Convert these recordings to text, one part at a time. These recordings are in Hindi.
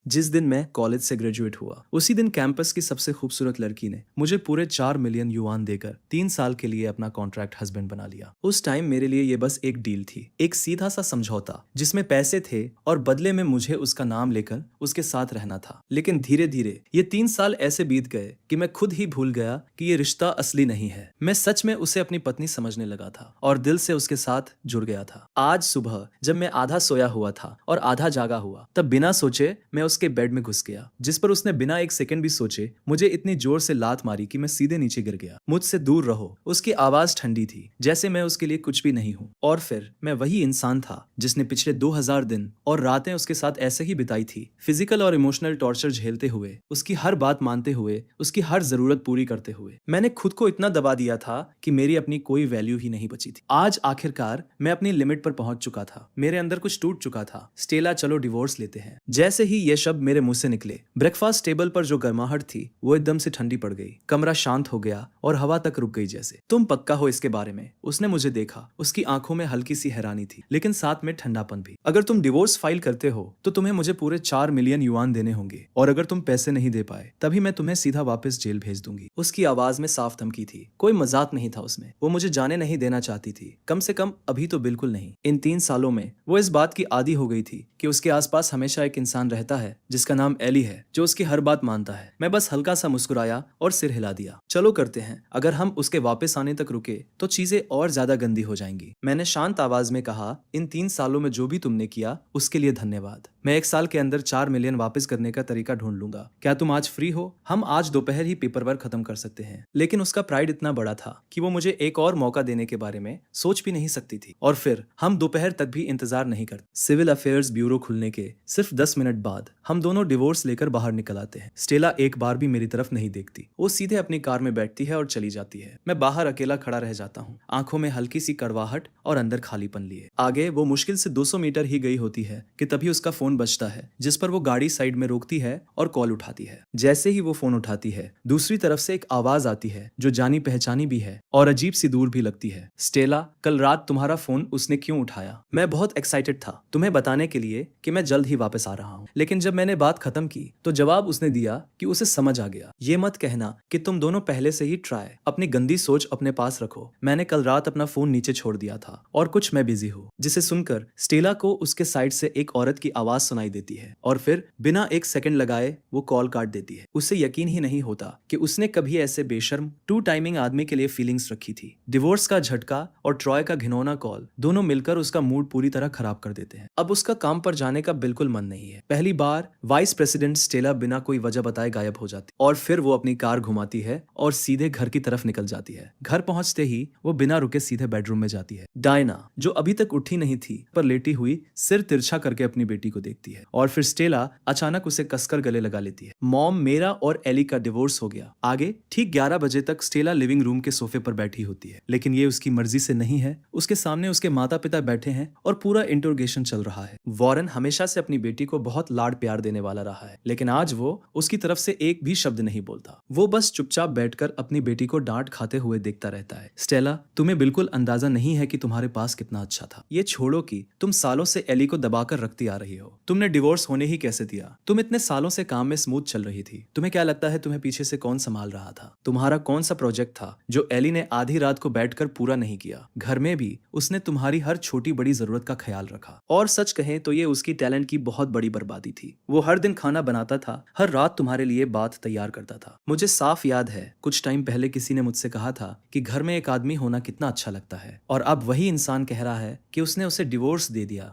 जिस दिन मैं कॉलेज से ग्रेजुएट हुआ उसी दिन कैंपस की सबसे खूबसूरत लड़की ने मुझे पूरे 4 मिलियन युआन देकर 3 साल के लिए अपना कॉन्ट्रैक्ट हस्बैंड बना लिया। उस टाइम मेरे लिए ये बस एक डील थी, एक सीधा सा समझौता जिसमें पैसे थे और बदले में मुझे उसका नाम लेकर उसके साथ रहना था। लेकिन धीरे धीरे ये 3 साल ऐसे बीत गए कि मैं खुद ही भूल गया कि ये रिश्ता असली नहीं है। मैं सच में उसे अपनी पत्नी समझने लगा था और दिल से उसके साथ जुड़ गया था। आज सुबह जब मैं आधा सोया हुआ था और आधा जागा हुआ, तब बिना सोचे मैं उसके बेड में घुस गया, जिस पर उसने बिना एक सेकंड भी सोचे मुझे इतनी जोर से लात मारी कि मैं सीधे नीचे गिर गया। मुझसे दूर रहो। उसकी आवाज ठंडी थी, जैसे मैं उसके लिए कुछ भी नहीं हूँ। और फिर मैं वही इंसान था जिसने पिछले 2000 दिन और रातें उसके साथ ऐसे ही बिताई थी, फिजिकल और इमोशनल टॉर्चर झेलते हुए, उसकी हर बात मानते हुए, उसकी हर जरूरत पूरी करते हुए। मैंने खुद को इतना दबा दिया था कि मेरी अपनी कोई वैल्यू ही नहीं बची थी। आज आखिरकार मैं अपनी लिमिट पर पहुंच चुका था। मेरे अंदर कुछ टूट चुका था। स्टेला, चलो डिवोर्स लेते हैं। जैसे ही ये शब्द मेरे मुंह से निकले, ब्रेकफास्ट टेबल पर जो गर्माहट थी वो एकदम से ठंडी पड़ गई। कमरा शांत हो गया और हवा तक रुक गई जैसे। तुम पक्का हो इसके बारे में? उसने मुझे देखा। उसकी आंखों में हल्की सी हैरानी थी, लेकिन साथ में ठंडापन भी। अगर तुम डिवोर्स फाइल करते हो तो तुम्हें मुझे पूरे 4 मिलियन युआन देने होंगे, और अगर तुम पैसे नहीं दे पाए तभी मैं तुम्हें सीधा वापस जेल भेज दूंगी। उसकी आवाज में साफ धमकी थी, कोई मजाक नहीं था उसमें। वो मुझे जाने नहीं देना चाहती थी, कम से कम अभी तो बिल्कुल नहीं। इन 3 सालों में वो इस बात की आदी हो गई थी कि उसके आसपास हमेशा एक इंसान रहता है जिसका नाम एली है, जो उसकी हर बात मानता है। मैं बस हल्का सा मुस्कुराया और सिर हिला दिया। चलो करते हैं। अगर हम उसके वापस आने तक रुके तो चीजें और ज्यादा गंदी हो जाएंगी। मैंने शांत आवाज में कहा, इन 3 सालों में जो भी तुमने किया उसके लिए धन्यवाद। मैं 1 साल के अंदर 4 मिलियन वापस करने का तरीका ढूंढ लूंगा। क्या तुम आज फ्री हो? हम आज दोपहर ही पेपर वर्क खत्म कर सकते हैं। लेकिन उसका प्राइड इतना बड़ा था कि वो मुझे एक और मौका देने के बारे में सोच भी नहीं सकती थी। और फिर हम दोपहर तक भी इंतजार नहीं करते। सिविल अफेयर्स ब्यूरो खुलने के सिर्फ 10 मिनट बाद हम दोनों डिवोर्स लेकर बाहर निकल आते हैं। स्टेला एक बार भी मेरी तरफ नहीं देखती। वो सीधे अपनी कार में बैठती है और चली जाती है। मैं बाहर अकेला खड़ा रह जाता हूँ, आंखों में हल्की सी कड़वाहट और अंदर खालीपन लिए। आगे वो मुश्किल से 200 मीटर ही गई होती है कि तभी उसका फोन बजता है, जिस पर वो गाड़ी साइड में रोकती है और कॉल उठाती है। जैसे ही वो फोन उठाती है, दूसरी तरफ से एक आवाज आती है जो जानी पहचानी भी है और अजीब सी दूर भी लगती है। स्टेला, कल रात तुम्हारा फोन उसने क्यों उठाया? मैं बहुत एक्साइटेड था तुम्हें बताने के लिए कि मैं जल्द ही वापस आ रहा हूँ, लेकिन जब मैंने बात खत्म की तो जवाब उसने दिया कि उसे समझ आ गया। ये मत कहना कि तुम दोनों पहले से ही ट्राई। अपनी गंदी सोच अपने पास रखो। मैंने कल रात अपना फोन नीचे छोड़ दिया था और कुछ मैं बिजी हूँ। जिसे सुनकर स्टेला को उसके साइड से एक औरत की आवाज सुनाई देती है और फिर बिना एक सेकंड लगाए वो कॉल काट देती है। उसे यकीन ही नहीं होता कि उसने कभी ऐसे बेशर्म टू टाइमिंग आदमी के लिए फीलिंग्स रखी थी। डिवोर्स का झटका और ट्रॉय का घिनौना कॉल दोनों मिलकर उसका मूड पूरी तरह खराब कर देते हैं। अब उसका काम पर जाने का बिल्कुल मन नहीं है। पहली बार वाइस प्रेसिडेंट स्टेला बिना कोई वजह बताए गायब हो जाती और फिर वो अपनी कार घुमाती है और सीधे घर की तरफ निकल जाती है। घर पहुंचते ही वो बिना रुके सीधे बेडरूम में जाती है। डायना, जो अभी तक उठी नहीं थी, पर लेटी हुई सिर तिरछा करके अपनी बेटी को देखती है और फिर स्टेला अचानक उसे कसकर गले लगा लेती है। मॉम, मेरा और एली का डिवोर्स हो गया। आगे ठीक 11 बजे तक स्टेला लिविंग रूम के सोफे पर बैठी होती है, लेकिन ये उसकी मर्जी से नहीं है। उसके सामने उसके माता पिता बैठे हैं और पूरा इंटरोगेशन चल रहा है। वॉरेन हमेशा से अपनी बेटी को बहुत लाड प्यार देने वाला रहा है, लेकिन आज वो उसकी तरफ से एक भी शब्द नहीं बोलता। वो बस चुपचाप बैठकर अपनी बेटी को डांट खाते हुए देखता रहता है। स्टेला, तुम्हें बिल्कुल अंदाजा नहीं है कि तुम्हारे पास कितना अच्छा था। ये छोड़ो कि तुम सालों से एली को दबाकर रखती आ रही हो। तुमने डिवोर्स होने ही कैसे दिया? तुम इतने सालों से काम में स्मूथ चल रही थी। तुम्हें क्या लगता है तुम्हें पीछे से कौन संभाल रहा था? तुम्हारा कौन सा प्रोजेक्ट था जो एली ने आधी रात को बैठकर पूरा नहीं किया? घर में भी उसने तुम्हारी हर छोटी बड़ी जरूरत का ख्याल रखा। और सच कहें तो ये उसकी टैलेंट की बहुत बड़ी बर्बादी थी। वो हर दिन खाना बनाता था, हर रात तुम्हारे लिए बात तैयार करता था। मुझे साफ याद है कुछ टाइम पहले किसी ने मुझसे कहा था कि घर में एक आदमी होना कितना अच्छा लगता है, और अब वही इंसान कह रहा है कि उसने उसे डिवोर्स दे दिया।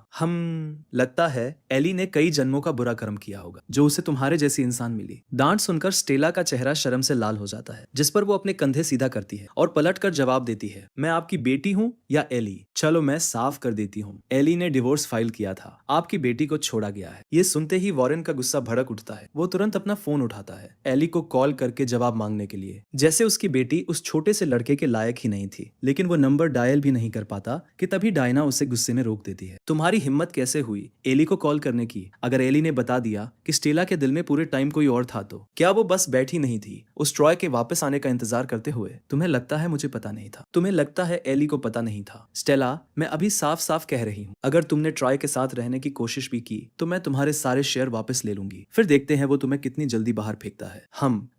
लगता है एली ने कई जन्मों का बुरा कर्म किया होगा जो उसे तुम्हारे जैसी इंसान मिली। डांट सुनकर स्टेला का चेहरा शर्म से लाल हो जाता है, जिस पर वो अपने कंधे सीधा करती है और पलटकर जवाब देती है, मैं आपकी बेटी हूँ या एली? चलो मैं साफ कर देती हूँ, एली ने डिवोर्स फाइल किया था, आपकी बेटी को छोड़ा गया है। ये सुनते ही वॉरेन का गुस्सा भड़क उठता है। वो तुरंत अपना फोन उठाता है, एली को कॉल करके जवाब मांगने के लिए, जैसे उसकी बेटी उस छोटे से लड़के के लायक ही नहीं थी। लेकिन वो नंबर डायल भी नहीं कर पाता कि तभी डायना उसे गुस्से में रोक देती है। तुम्हारी हिम्मत कैसे हुई एली को कॉल करने की? अगर एली ने बता दिया कि स्टेला के दिल में पूरे टाइम कोई और था तो? क्या वो बस बैठी नहीं थी उस ट्रॉय के वापस आने का इंतजार करते हुए? तुम्हें लगता है मुझे पता नहीं था? तुम्हें लगता है एली को पता नहीं था? स्टेला, मैं अभी साफ साफ कह रही हूँ, अगर तुमने ट्रॉय के साथ रहने की कोशिश भी की तो मैं तुम्हारे सारे शेयर वापस ले लूंगी, फिर देखते हैं वो तुम्हें कितनी जल्दी बाहर फेंकता है।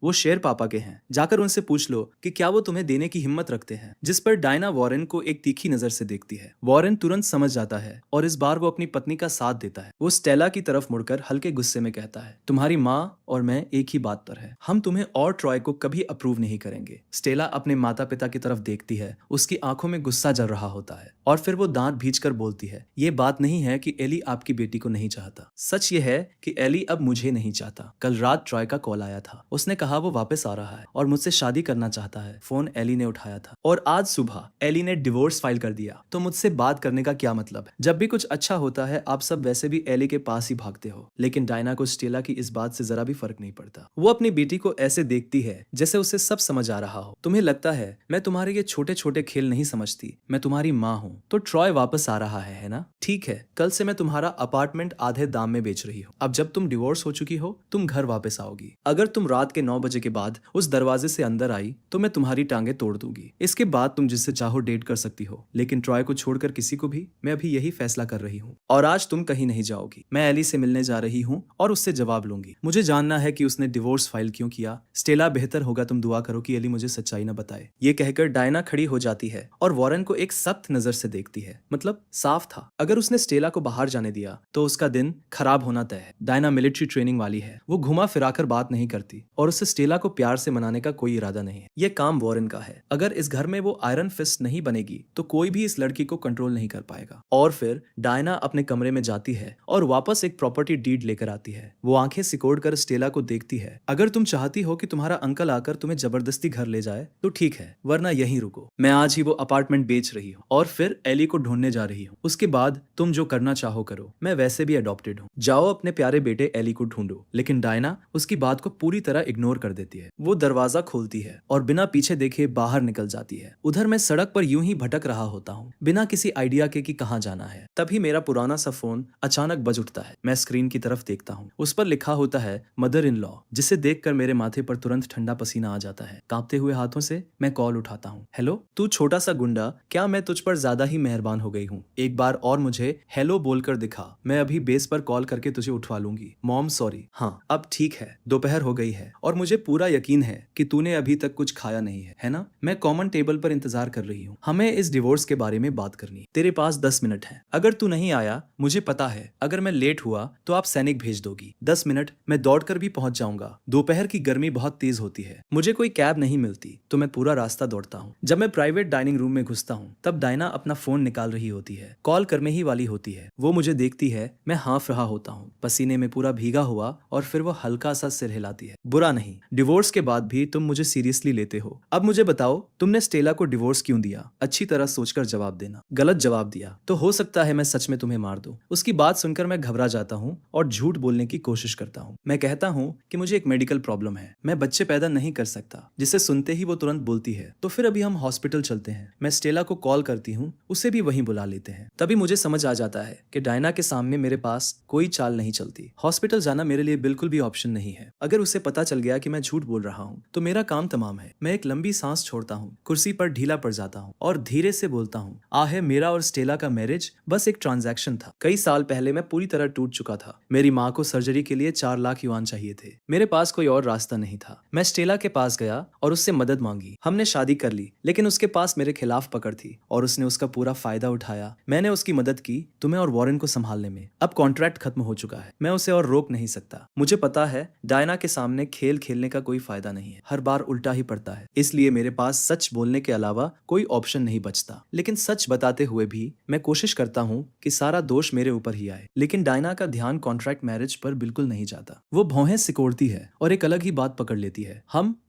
वो शेयर पापा के हैं, जाकर उनसे पूछ लो कि क्या वो तुम्हें देने की हिम्मत रखते हैं। जिस पर डायना वॉरेन को एक तीखी नजर से देखती है। वॉरेन तुरंत समझ जाता है और इस बार वो अपनी पत्नी का साथ देता है। वो स्टेला की तरफ मुड़कर हल्के गुस्से में कहता है, तुम्हारी माँ और मैं एक ही बात पर है, हम तुम्हें और ट्रॉय को कभी अप्रूव नहीं करेंगे। स्टेला अपने माता पिता की तरफ देखती है, उसकी आंखों में गुस्सा जल रहा होता है और फिर वो दांत भींचकर बोलती है, ये बात नहीं है कि एली आपकी बेटी को नहीं चाहता, सच ये है कि एली अब मुझे नहीं चाहता। कल रात ट्रॉय का कॉल आया था, उसने कहा वो वापस आ रहा है और मुझसे शादी करना चाहता है। फोन एली ने उठाया था और आज सुबह एली ने डिवोर्स फाइल कर दिया। तो मुझसे बात करने का क्या मतलब है? जब भी कुछ अच्छा होता है आप सब वैसे भी एली के पास ही भागते हो। लेकिन डायना को स्टेला की इस बात से जरा भी फर्क नहीं पड़ता। वो अपनी बेटी को ऐसे देखती है जैसे उसे सब समझ आ रहा हो। तुम्हें लगता है मैं तुम्हारे ये छोटे छोटे खेल नहीं समझती, मैं तुम्हारी माँ हूँ। तो ट्रॉय वापस आ रहा है ना? ठीक है, कल से मैं तुम्हारा अपार्टमेंट आधे दाम में बेच रही हूँ। अब जब तुम डिवोर्स हो चुकी हो तुम घर वापस आओगी। अगर तुम रात के 9 बजे के बाद उस दरवाजे से अंदर आई तो मैं तुम्हारी टांगे तोड़ दूंगी। इसके बाद तुम जिससे चाहो डेट कर सकती हो, लेकिन ट्रॉय को छोड़कर किसी को भी। मैं अभी यही फैसला कर रही हूँ और आज तुम कहीं नहीं जाओगी। मैं एली से मिलने जा रही हूँ और उससे जवाब लूंगी। मुझे जानना है कि उसने डिवोर्स फाइल क्यों किया। स्टेला बेहतर होगा तुम दुआ करो कि एली मुझे सच्चाई न बताए। ये कहकर डायना खड़ी हो जाती है और वॉरेन को एक सख्त नजर से देखती है। मतलब साफ था, अगर उसने स्टेला को बाहर जाने दिया तो उसका दिन खराब होना तय है। डायना मिलिट्री ट्रेनिंग वाली है, वो घुमा फिराकर बात नहीं करती और उससे स्टेला को प्यार से मनाने का कोई इरादा नहीं है। ये काम वॉरेन का है। अगर इस घर में वो आयरन फिस्ट नहीं बनेगी तो कोई भी इस लड़की को कंट्रोल नहीं कर पाएगा। और फिर डायना अपने कमरे में जाती है और वापस एक प्रॉपर्टी डीड लेकर आती है। वो आंखें सिकोड़कर स्टेला को देखती है। अगर तुम चाहती हो कि तुम्हारा अंकल आकर तुम्हें जबरदस्ती घर ले जाए तो ठीक है, वरना यहीं रुको। मैं आज ही वो अपार्टमेंट बेच रही हूँ और फिर एली को ढूंढने जा रही हूँ। उसके बाद तुम जो करना चाहो करो, मैं वैसे भी अडॉप्टेड हूँ। जाओ अपने प्यारे बेटे एली को ढूंढो। लेकिन डायना उसकी बात को पूरी तरह इग्नोर कर देती है। वो दरवाजा खोलती है और बिना पीछे देखे बाहर निकल जाती है। उधर मैं सड़क पर यूं ही भटक रहा होता हूँ बिना किसी आइडिया के कि कहाँ जाना है। तभी मेरा पुराना सा फोन अचानक बज उठता है। मैं स्क्रीन की तरफ देखता हूँ, उस पर लिखा होता है मदर इन लॉ, जिसे देखकर मेरे माथे पर तुरंत ठंडा पसीना आ जाता है। कांपते हुए हाथों से मैं कॉल उठाता हूँ। हेलो, तू छोटा सा गुंडा, क्या मैं तुझ पर ज्यादा ही मेहरबान हो गई हूँ? एक बार और मुझे हेलो बोलकर दिखा, मैं अभी बेस पर कॉल करके तुझे उठवा लूंगी। Mom sorry. हाँ अब ठीक है, दोपहर हो गई है और मुझे पूरा यकीन है कि तूने अभी तक कुछ खाया नहीं है ना? मैं कॉमन टेबल पर इंतजार कर रही हूँ, हमें इस डिवोर्स के बारे में बात करनी है। तेरे पास 10 मिनट है। अगर तू नहीं आया, मुझे पता है अगर मैं लेट हुआ तो आप सैनिक भेज दोगी। 10 मिनट मैं दौड़कर भी पहुंच जाऊंगा। दोपहर की गर्मी बहुत तेज होती है, मुझे कोई कैब नहीं मिलती तो मैं पूरा रास्ता दौड़ता हूँ। जब मैं प्राइवेट डाइनिंग रूम में घुसता हूँ तब डायना अपना फोन निकाल रही होती है, कॉल करने ही वाली होती है। वो मुझे देखती है, मैं हाँफ रहा होता हूँ, पसीने में पूरा भीगा हुआ, और फिर वो हल्का सा सिर हिलाती है। बुरा नहीं, डिवोर्स के बाद भी तुम मुझे सीरियसली लेते हो। अब मुझे बताओ तुमने स्टेला को डिवोर्स क्यों दिया? अच्छी तरह सोचकर जवाब देना। गलत जवाब दिया तो हो सकता है मैं सच में तुम्हें मार दूं। उसकी बात सुनकर मैं घबरा जाता हूँ और झूठ बोलने की कोशिश करता हूँ। मैं कहता हूँ कि मुझे एक मेडिकल प्रॉब्लम है, मैं बच्चे पैदा नहीं कर सकता। जिसे सुनते ही वो तुरंत बोलती है, तो फिर अभी हम हॉस्पिटल चलते हैं। मैं स्टेला को कॉल करती हूँ, उसे भी वहीं बुला लेते हैं। तभी मुझे समझ आ जाता है कि डायना के सामने मेरे पास कोई चाल नहीं चलती। हॉस्पिटल जाना मेरे लिए बिल्कुल भी ऑप्शन नहीं है। अगर उसे पता चल गया कि मैं झूठ बोल रहा हूँ तो मेरा काम तमाम है। मैं एक लंबी सांस छोड़ता हूँ, कुर्सी पर ढीला पड़ जाता हूँ और धीरे से बोलता हूँ, आहे मेरा और स्टेला का मैरिज बस एक ट्रांजैक्शन था। कई साल पहले मैं पूरी तरह टूट चुका था। मेरी माँ को सर्जरी के लिए 4 लाख युआन चाहिए थे। मेरे पास कोई और रास्ता नहीं था। मैं स्टेला के पास गया और उससे मदद मांगी। हमने शादी कर ली, लेकिन उसके पास मेरे खिलाफ पकड़ थी और उसने उसका पूरा फायदा उठाया। मैंने उसकी मदद की तुम्हें और वॉरेन को संभालने में। अब कॉन्ट्रैक्ट खत्म हो चुका है, मैं उसे और रोक नहीं सकता। मुझे पता है डायना के सामने खेल खेलने का कोई फायदा नहीं है, हर बार उल्टा ही पड़ता है। इसलिए मेरे पास सच बोलने के अलावा कोई ऑप्शन नहीं बचता। लेकिन सच बताते हुए भी मैं कोशिश करता हूँ कि सारा दोष मेरे ऊपर ही आए। लेकिन डायना का ध्यान कॉन्ट्रैक्ट मैरिज पर बिल्कुल नहीं जाता। वो भौहें सिकोड़ती है और एक अलग ही बात पकड़ लेती है।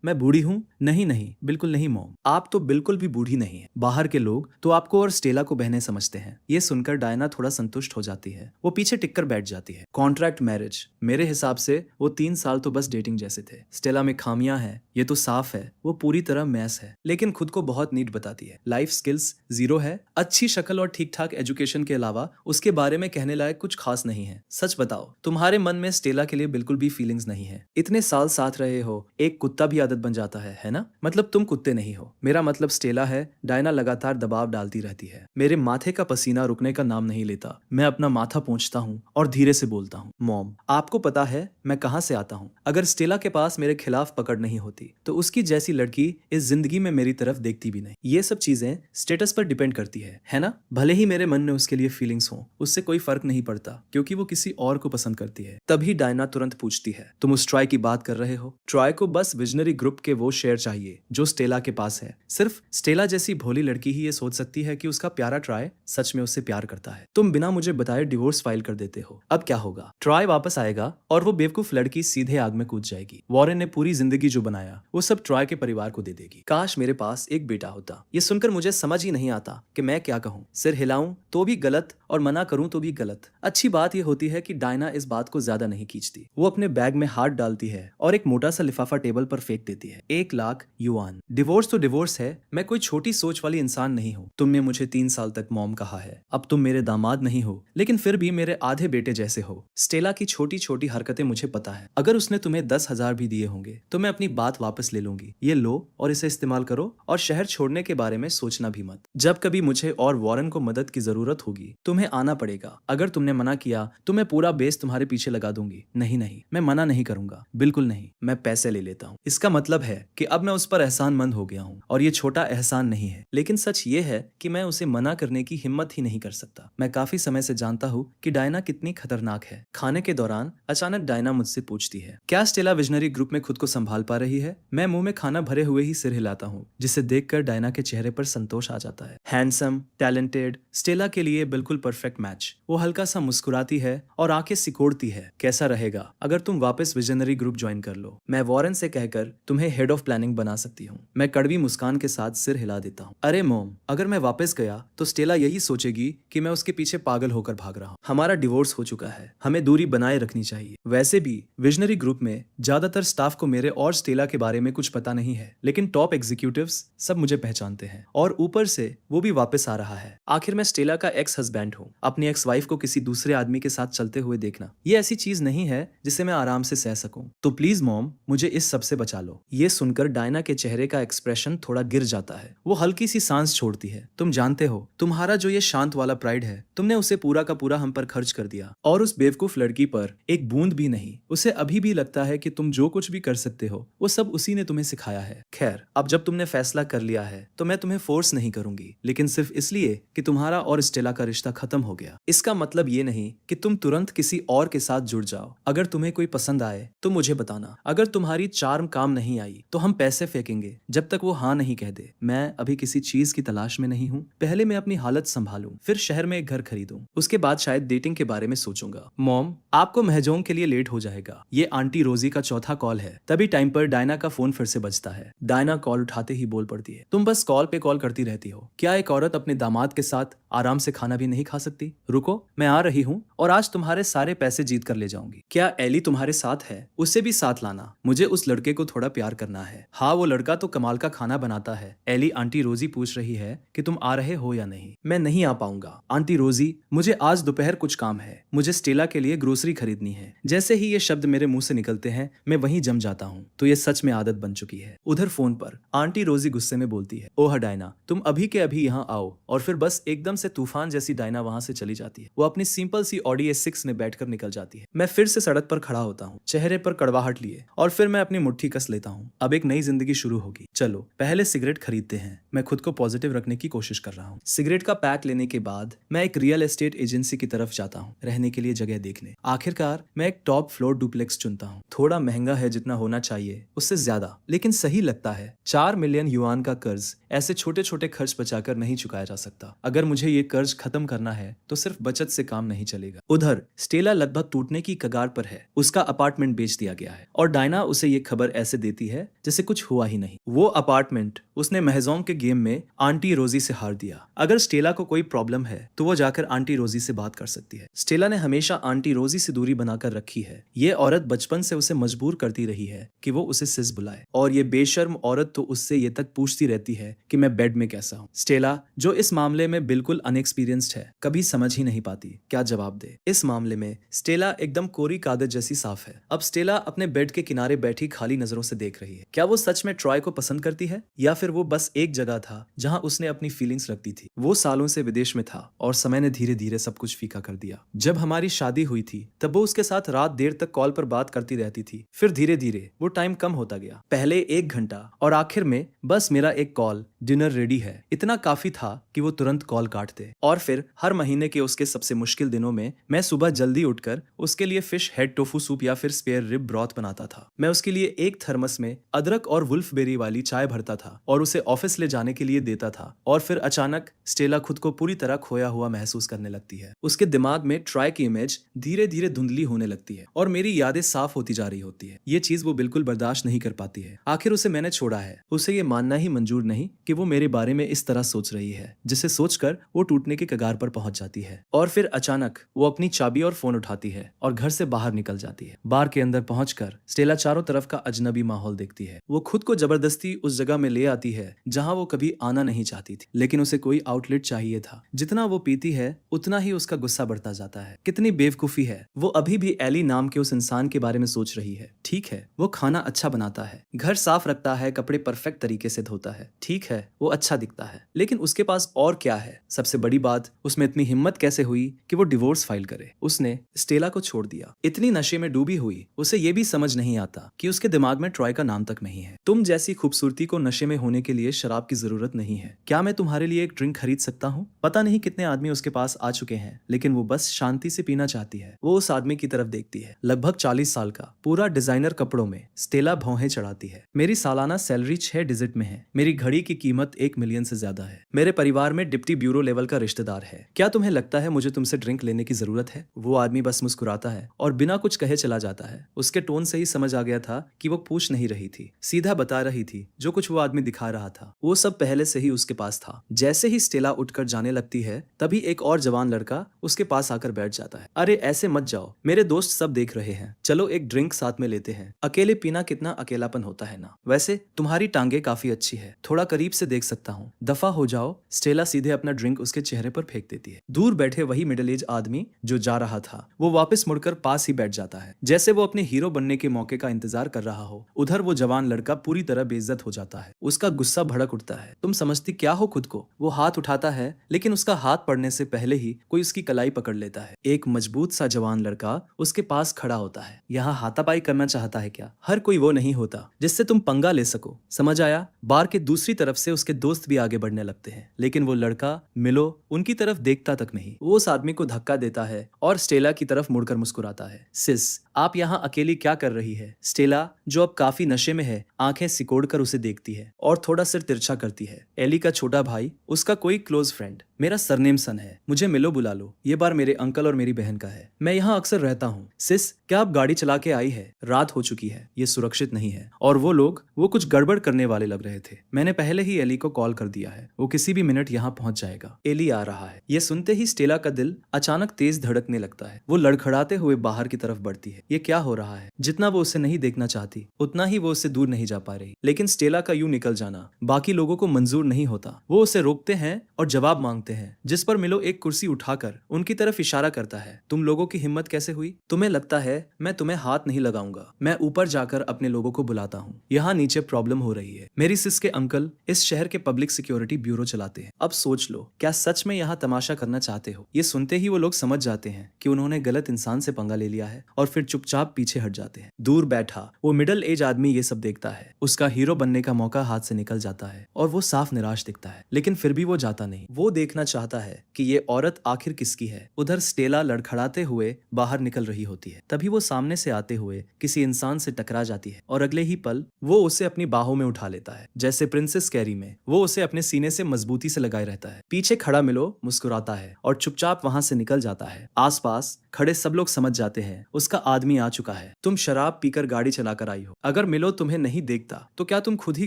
मैं बूढ़ी हूँ? नहीं नहीं, बिल्कुल नहीं मॉम, आप तो बिल्कुल भी बूढ़ी नहीं है। बाहर के लोग तो आपको और स्टेला को बहनें समझते हैं। ये सुनकर डायना थोड़ा संतुष्ट हो जाती है। वो पीछे टिककर बैठ जाती है। कॉन्ट्रैक्ट मैरिज, मेरे हिसाब से वो 3 साल तो बस डेटिंग जैसे थे। स्टेला में खामियां हैं, ये तो साफ है। वो पूरी तरह मैस है, लेकिन खुद को बहुत नीट बताती है। लाइफ स्किल्स जीरो है, अच्छी शक्ल और ठीक ठाक एजुकेशन के अलावा उसके बारे में कहने लायक कुछ खास नहीं है। सच बताओ, तुम्हारे मन में स्टेला के लिए बिल्कुल भी फीलिंग्स नहीं है? इतने साल साथ रहे हो, एक कुत्ता भी आदत बन जाता है ना? मतलब तुम कुत्ते नहीं हो। मेरा मतलब स्टेला है। डायना लगातार दबाव डालती रहती है। मेरे माथे का पसीना रुकने का नाम नहीं लेता। मैं अपना अपना माथा पोंछता हूँ और धीरे से बोलता हूँ, मॉम, आपको पता है मैं कहाँ से आता हूँ। अगर स्टेला के पास मेरे खिलाफ पकड़ नहीं होती तो उसकी जैसी लड़की इस जिंदगी में मेरी तरफ देखती भी नहीं। ये सब चीजें स्टेटस पर डिपेंड करती है ना। भले ही मेरे मन में उसके लिए फीलिंग्स हो, उससे कोई फर्क नहीं पड़ता क्योंकि वो किसी और को पसंद करती है। तभी डायना तुरंत पूछती है, तुम उस ट्रॉय की बात कर रहे हो? ट्रॉय को बस विजनरी ग्रुप के वो शेयर चाहिए जो स्टेला के पास है। सिर्फ स्टेला जैसी भोली लड़की ही ये सोच सकती है कि उसका प्यारा ट्रॉय सच में उससे प्यार करता है। तुम बिना मुझे बताए डिवोर्स फाइल कर देते हो। अब क्या होगा? ट्रॉय वापस आएगा और वो बेवकूफ लड़की सीधे आग में कूद जाएगी। वॉरेन ने पूरी जिंदगी जो बनाया वो सब ट्रॉय के परिवार को दे देगी। काश मेरे पास एक बेटा होता। ये सुनकर मुझे समझ ही नहीं आता कि मैं क्या कहूँ। सिर हिलाऊं तो भी गलत और मना करूं तो भी गलत। अच्छी बात यह होती है कि डायना इस बात को ज्यादा नहीं खींचती। वो अपने बैग में हाथ डालती है और एक मोटा सा लिफाफा टेबल पर फेंक देती है। 1 लाख युआन। डिवोर्स तो डिवोर्स है, मैं कोई छोटी सोच वाली इंसान नहीं हूँ। तुमने मुझे 3 साल तक मॉम कहा है। अब तुम मेरे दामाद नहीं हो लेकिन फिर भी मेरे आधे बेटे जैसे हो। स्टेला की छोटी छोटी हरकतें मुझे पता है। अगर उसने तुम्हें 10,000 भी दिए होंगे तो मैं अपनी बात वापस ले लूंगी। ये लो और इसे इस्तेमाल करो और शहर छोड़ने के बारे में सोचना भी मत। जब कभी मुझे और वॉरेन को मदद की जरूरत होगी तुम्हें आना पड़ेगा। अगर तुमने मना किया तो मैं पूरा बेस तुम्हारे पीछे लगा दूंगी। नहीं नहीं, मैं मना नहीं करूंगा, बिल्कुल नहीं। मैं पैसे ले लेता हूँ। इसका मतलब है कि अब मैं उस पर एहसानमंद हो गया हूँ और ये छोटा एहसान नहीं है। लेकिन सच ये है कि मैं उसे मना करने की हिम्मत ही नहीं कर सकता। मैं काफी समय से जानता हूँ कि डायना कितनी खतरनाक है। खाने के दौरान अचानक डायना मुझसे पूछती है, क्या स्टेला विजनरी ग्रुप में खुद को संभाल पा रही है? मैं मुंह में खाना भरे हुए ही सिर हिलाता हूँ, जिसे देखकर डायना के चेहरे पर संतोष आ जाता है। हैंडसम, टैलेंटेड, स्टेला के लिए बिल्कुल परफेक्ट मैच। वो हल्का सा मुस्कुराती है और आंखें सिकोड़ती है। कैसा रहेगा अगर तुम वापस विजनरी ग्रुप ज्वाइन कर लो? मैं वॉरेन से कहकर तुम्हें हेड ऑफ प्लानिंग बना सकती हूँ। मैं कड़वी मुस्कान के साथ सिर हिला देता हूँ। अरे मॉम, अगर मैं वापस गया तो स्टेला यही सोचेगी कि मैं उसके पीछे पागल होकर भाग रहा हूँ। हमारा डिवोर्स हो चुका है, हमें दूरी बनाए रखनी चाहिए। वैसे भी विजनरी ग्रुप में ज्यादातर स्टाफ को मेरे और स्टेला के बारे में कुछ पता नहीं है, लेकिन टॉप एग्जीक्यूटिव्स सब मुझे पहचानते हैं और ऊपर से वो भी वापस आ रहा है। आखिर मैं स्टेला का एक्स हस्बैंड हूँ। अपनी एक्स वाइफ को किसी दूसरे आदमी के साथ चलते हुए देखना ये ऐसी चीज नहीं है जिसे मैं आराम से सह सकूं। तो प्लीज मॉम, मुझे इस सब से बचा लो। ये सुनकर डायना के चेहरे का एक्सप्रेशन थोड़ा गिर जाता है। वो हल्की सी सांस छोड़ती है। तुम जानते हो, तुम्हारा जो ये शांत वाला प्राइड है, तुमने उसे पूरा का पूरा हम पर खर्च कर दिया और उस बेवकूफ लड़की पर एक बूंद भी नहीं। उसे अभी भी लगता है कि तुम जो कुछ भी कर सकते हो वो सब उसी ने तुम्हें सिखाया है। खैर, अब जब तुमने फैसला कर लिया है तो मैं तुम्हें फोर्स नहीं करूंगी, लेकिन सिर्फ इसलिए कि तुम्हारा और स्टेला का रिश्ता खत्म हो गया। इसका मतलब ये नहीं कि तुम तुरंत किसी और के साथ जुड़ जाओ। अगर तुम्हें कोई पसंद आए तो मुझे बताना। अगर तुम्हारी चार्म काम नहीं आई तो हम पैसे फेंकेंगे जब तक वो हाँ नहीं कह दे। मैं अभी किसी चीज की तलाश में नहीं हूँ। पहले मैं अपनी हालत संभालूं, फिर शहर में एक घर खरीदूं, उसके बाद शायद डेटिंग के बारे में सोचूंगा। मॉम, आपको महजोंग के लिए लेट हो जाएगा। ये आंटी रोजी का चौथा कॉल है। तभी टाइम पर डायना का फोन फिर से बजता है। डायना कॉल उठाते ही बोल पड़ती है, तुम बस कॉल पे कॉल करती रहती हो। क्या एक औरत अपने दामाद के साथ आराम से खाना भी नहीं खा सकती? रुको, मैं आ रही हूँ और आज तुम्हारे सारे पैसे जीत कर ले जाऊंगी। क्या एली तुम्हारे साथ है? उसे भी साथ लाना। मुझे उस लड़के को थोड़ा प्यार करना है। हाँ, वो लड़का तो कमाल का खाना बनाता है। एली, आंटी रोजी पूछ रही है कि तुम आ रहे हो या नहीं। मैं नहीं आ पाऊंगा आंटी रोजी, मुझे आज दोपहर कुछ काम है। मुझे स्टेला के लिए ग्रोसरी खरीदनी है। जैसे ही ये शब्द मेरे मुंह से निकलते हैं मैं वहीं जम जाता हूँ। तो ये सच में आदत बन चुकी है। उधर फोन पर आंटी रोजी गुस्से में बोलती है, ओह डायना, तुम अभी के अभी यहाँ आओ। और फिर बस एकदम से तूफान जैसी डायना वहां से चली जाती है। वो अपनी सिंपल सी ऑडी A6 में बैठकर निकल जाती है। मैं फिर से सड़क पर खड़ा होता हूँ, चेहरे पर कड़वाहट लिए, और फिर मैं अपनी मुट्ठी कस लेता हूँ। अब एक नई जिंदगी शुरू होगी। चलो पहले सिगरेट खरीदते हैं। मैं खुद को पॉजिटिव रखने की कोशिश कर रहा हूँ। सिगरेट का पैक लेने के बाद मैं एक रियल एस्टेट एजेंसी की तरफ जाता हूँ, रहने के लिए जगह देखने। आखिरकार मैं एक टॉप फ्लोर डुप्लेक्स चुनता हूँ। थोड़ा महंगा है जितना होना चाहिए उससे ज्यादा, लेकिन सही लगता है। 4 मिलियन युआन का कर्ज ऐसे छोटे छोटे खर्च बचाकर नहीं चुकाया जा सकता। अगर मुझे ये कर्ज खत्म करना है तो सिर्फ बचत से काम नहीं चलेगा। उधर स्टेला लगभग टूटने की कगार पर है। उसका अपार्टमेंट बेच दिया गया है और डायना उसे ये खबर ऐसे देती है जैसे कुछ हुआ ही नहीं। वो अपार्टमेंट उसने महजोंग के गेम में आंटी रोजी से हार दिया। अगर स्टेला को कोई प्रॉब्लम है तो वो जाकर आंटी रोजी से बात कर सकती है। स्टेला ने हमेशा आंटी रोजी से दूरी बनाकर रखी है। ये औरत बचपन से उसे मजबूर करती रही है कि वो उसे सिस बुलाए, और ये बेशर्म औरत तो उससे ये तक पूछती रहती है कि मैं बेड में कैसा हूँ। स्टेला, जो इस मामले में बिल्कुल अनएक्सपीरियंस्ड है, कभी समझ ही नहीं पाती क्या जवाब दे। इस मामले में स्टेला एकदम कोरी कागज जैसी साफ है। अब स्टेला अपने बेड के किनारे बैठी खाली नजरों से देख रही है। क्या वो सच में ट्रॉय को पसंद पसंद करती है, या फिर वो बस एक जगह था जहां उसने अपनी फीलिंग्स रखती थी। वो सालों से विदेश में था और समय ने धीरे धीरे सब कुछ फीका कर दिया। जब हमारी शादी हुई थी तब वो उसके साथ रात देर तक कॉल पर बात करती रहती थी। फिर धीरे धीरे वो टाइम कम होता गया, पहले 1 घंटा और आखिर में बस मेरा एक कॉल, डिनर रेडी है, इतना काफी था कि वो तुरंत कॉल काट दे। और फिर हर महीने के उसके सबसे मुश्किल दिनों में मैं सुबह जल्दी उठकर उसके लिए फिश हेड टोफू सूप या फिर स्पेयर रिब ब्रॉथ बनाता था। मैं उसके लिए एक थर्मस में अदरक और वुल्फबेरी वाली चाय भरता था और उसे ऑफिस ले जाने के लिए देता था। और फिर अचानक स्टेला खुद को पूरी तरह खोया हुआ महसूस करने लगती है। उसके दिमाग में ट्राई की इमेज धीरे धीरे धुंधली होने लगती है और मेरी यादें साफ होती जा रही होती है। ये चीज वो बिल्कुल बर्दाश्त नहीं कर पाती है। आखिर उसे मैंने छोड़ा है। उसे ये मानना ही मंजूर नहीं कि वो मेरे बारे में इस तरह सोच रही है, जिसे सोचकर वो टूटने के कगार पर पहुंच जाती है। और फिर अचानक वो अपनी चाबी और फोन उठाती है और घर से बाहर निकल जाती है। बार के अंदर पहुंचकर स्टेला चारों तरफ का अजनबी माहौल देखती है। वो खुद को जबरदस्ती उस जगह में ले आती है जहां वो कभी आना नहीं चाहती थी, लेकिन उसे कोई आउटलेट चाहिए था। जितना वो पीती है उतना ही उसका गुस्सा बढ़ता जाता है। कितनी बेवकूफी है, वो अभी भी एली नाम के उस इंसान के बारे में सोच रही है। ठीक है, वो खाना अच्छा बनाता है, घर साफ रखता है, कपड़े परफेक्ट तरीके से धोता है। ठीक है, वो अच्छा दिखता है, लेकिन उसके पास और क्या है? सबसे बड़ी बात, उसमें इतनी हिम्मत कैसे हुई कि वो डिवोर्स फाइल करे? उसने स्टेला को छोड़ दिया। इतनी नशे में डूबी हुई उसे ये भी समझ नहीं आता कि उसके दिमाग में ट्रॉय का नाम तक नहीं है। तुम जैसी खूबसूरती को नशे में होने के लिए शराब की जरूरत नहीं है। क्या मैं तुम्हारे लिए एक ड्रिंक खरीद सकता हूँ? पता नहीं कितने आदमी उसके पास आ चुके हैं, लेकिन वो बस शांति से पीना चाहती है। वो उस आदमी की तरफ देखती है, लगभग 40 साल का, पूरा डिजाइनर कपड़ों में। स्टेला भौहें चढ़ाती है। मेरी सालाना सैलरी 6 डिजिट में है। मेरी घड़ी की कीमत 1 मिलियन से ज्यादा है। मेरे परिवार में डिप्टी ब्यूरो लेवल का रिश्तेदार है। क्या तुम्हें लगता है मुझे तुमसे ड्रिंक लेने की जरूरत है? वो आदमी बस मुस्कुराता है और बिना कुछ कहे चला जाता है। उसके टोन से ही समझ आ गया था कि वो पूछ नहीं रही थी, सीधा बता रही थी जो कुछ वो आदमी दिखा रहा था। वो सब पहले से ही उसके पास था। जैसे ही स्टेला उठकर जाने लगती है, तभी एक और जवान लड़का उसके पास आकर बैठ जाता है। अरे ऐसे मत जाओ, मेरे दोस्त सब देख रहे हैं, चलो एक ड्रिंक साथ में लेते हैं। अकेले पीना कितना अकेलापन होता है ना। वैसे तुम्हारी टांगे काफी अच्छी है, थोड़ा करीब से देख सकता हूँ। दफा हो जाओ। स्टेला सीधे अपना ड्रिंक उसके चेहरे पर फेंक देती है। दूर बैठे वही मिडिल एज आदमी जो जा रहा था, वो वापस मुड़कर पास ही बैठ जाता है, जैसे वो अपने हीरो बनने के मौके का इंतजार कर रहा हो। उधर वो जवान लड़का पूरी तरह बेइज्जत हो जाता है। उसका गुस्सा भड़क उठता है। तुम समझती क्या हो खुद को? वो हाथ उठाता है, लेकिन उसका हाथ पड़ने से पहले ही कोई उसकी कलाई पकड़ लेता है। एक मजबूत सा जवान लड़का उसके पास खड़ा होता है। यहाँ हाथापाई करना चाहता है क्या? हर कोई वो नहीं होता जिससे तुम पंगा ले सको, समझ आया? बार के दूसरी तरफ से उसके दोस्त भी आगे बढ़ने लगते हैं, लेकिन वो लड़का मिलो उनकी तरफ देखता तक नहीं। वो उस आदमी को धक्का देता है और स्टेला की तरफ मुड़कर मुस्कुराता है। सिस, आप यहाँ अकेली क्या कर रही है? स्टेला, जो अब काफी नशे में है, आंखें सिकोड़कर उसे देखती है और थोड़ा सिर तिरछा करती है। एली का छोटा भाई, उसका कोई क्लोज फ्रेंड। मेरा सरनेम सन है, मुझे मिलो बुला लो। ये बार मेरे अंकल और मेरी बहन का है। मैं यहाँ अक्सर रहता हूँ। सिस, क्या आप गाड़ी चला के आई है? रात हो चुकी है, ये सुरक्षित नहीं है। और वो लोग, वो कुछ गड़बड़ करने वाले लग रहे थे। मैंने पहले ही एली को कॉल कर दिया है, वो किसी भी मिनट यहाँ पहुंच जाएगा। एली आ रहा है। ये सुनते ही स्टेला का दिल अचानक तेज धड़कने लगता है। वो लड़खड़ाते हुए बाहर की तरफ बढ़ती है। ये क्या हो रहा है? जितना वो उसे नहीं देखना चाहती, उतना ही वो उससे दूर नहीं जा पा रही। लेकिन स्टेला का यूं निकल जाना बाकी लोगों को मंजूर नहीं होता। वो उसे रोकते हैं और जवाब मांगते हैं, जिस पर मिलो एक कुर्सी उठाकर उनकी तरफ इशारा करता है। तुम लोगों की हिम्मत कैसे हुई? तुम्हें लगता है मैं तुम्हें हाथ नहीं लगाऊंगा। मैं ऊपर जाकर अपने लोगों को बुलाता हूँ। यहाँ नीचे प्रॉब्लम हो रही है। मेरी सिस के अंकल इस शहर के पब्लिक सिक्योरिटी ब्यूरो चलाते हैं। अब सोच लो, क्या सच में यहाँ तमाशा करना चाहते हो? ये सुनते ही वो लोग समझ जाते हैं कि उन्होंने गलत इंसान से पंगा ले लिया है और फिर चुपचाप पीछे हट जाते हैं। दूर बैठा वो मिडिल एज आदमी ये सब देखता है। उसका हीरो बनने का मौका हाथ से निकल जाता है और वो साफ निराश दिखता है, लेकिन फिर भी वो जाता नहीं। वो देखना चाहता है कि ये औरत आखिर किसकी है। उधर स्टेला लड़खड़ाते हुए बाहर निकल रही होती है। तभी वो सामने से आते हुए किसी इंसान से टकरा जाती है और अगले ही पल वो उसे अपनी बाहों में उठा लेता है। जैसे प्रिंसेस कैरी में वो उसे अपने सीने से मजबूती से लगाए रहता है। पीछे खड़ा मिलो मुस्कुराता है और चुपचाप वहां से निकल जाता है। आसपास खड़े सब लोग समझ जाते हैं उसका आदमी आ चुका है। तुम शराब पीकर गाड़ी चलाकर आई हो। अगर मिलो तुम्हें नहीं देखता तो क्या तुम खुद ही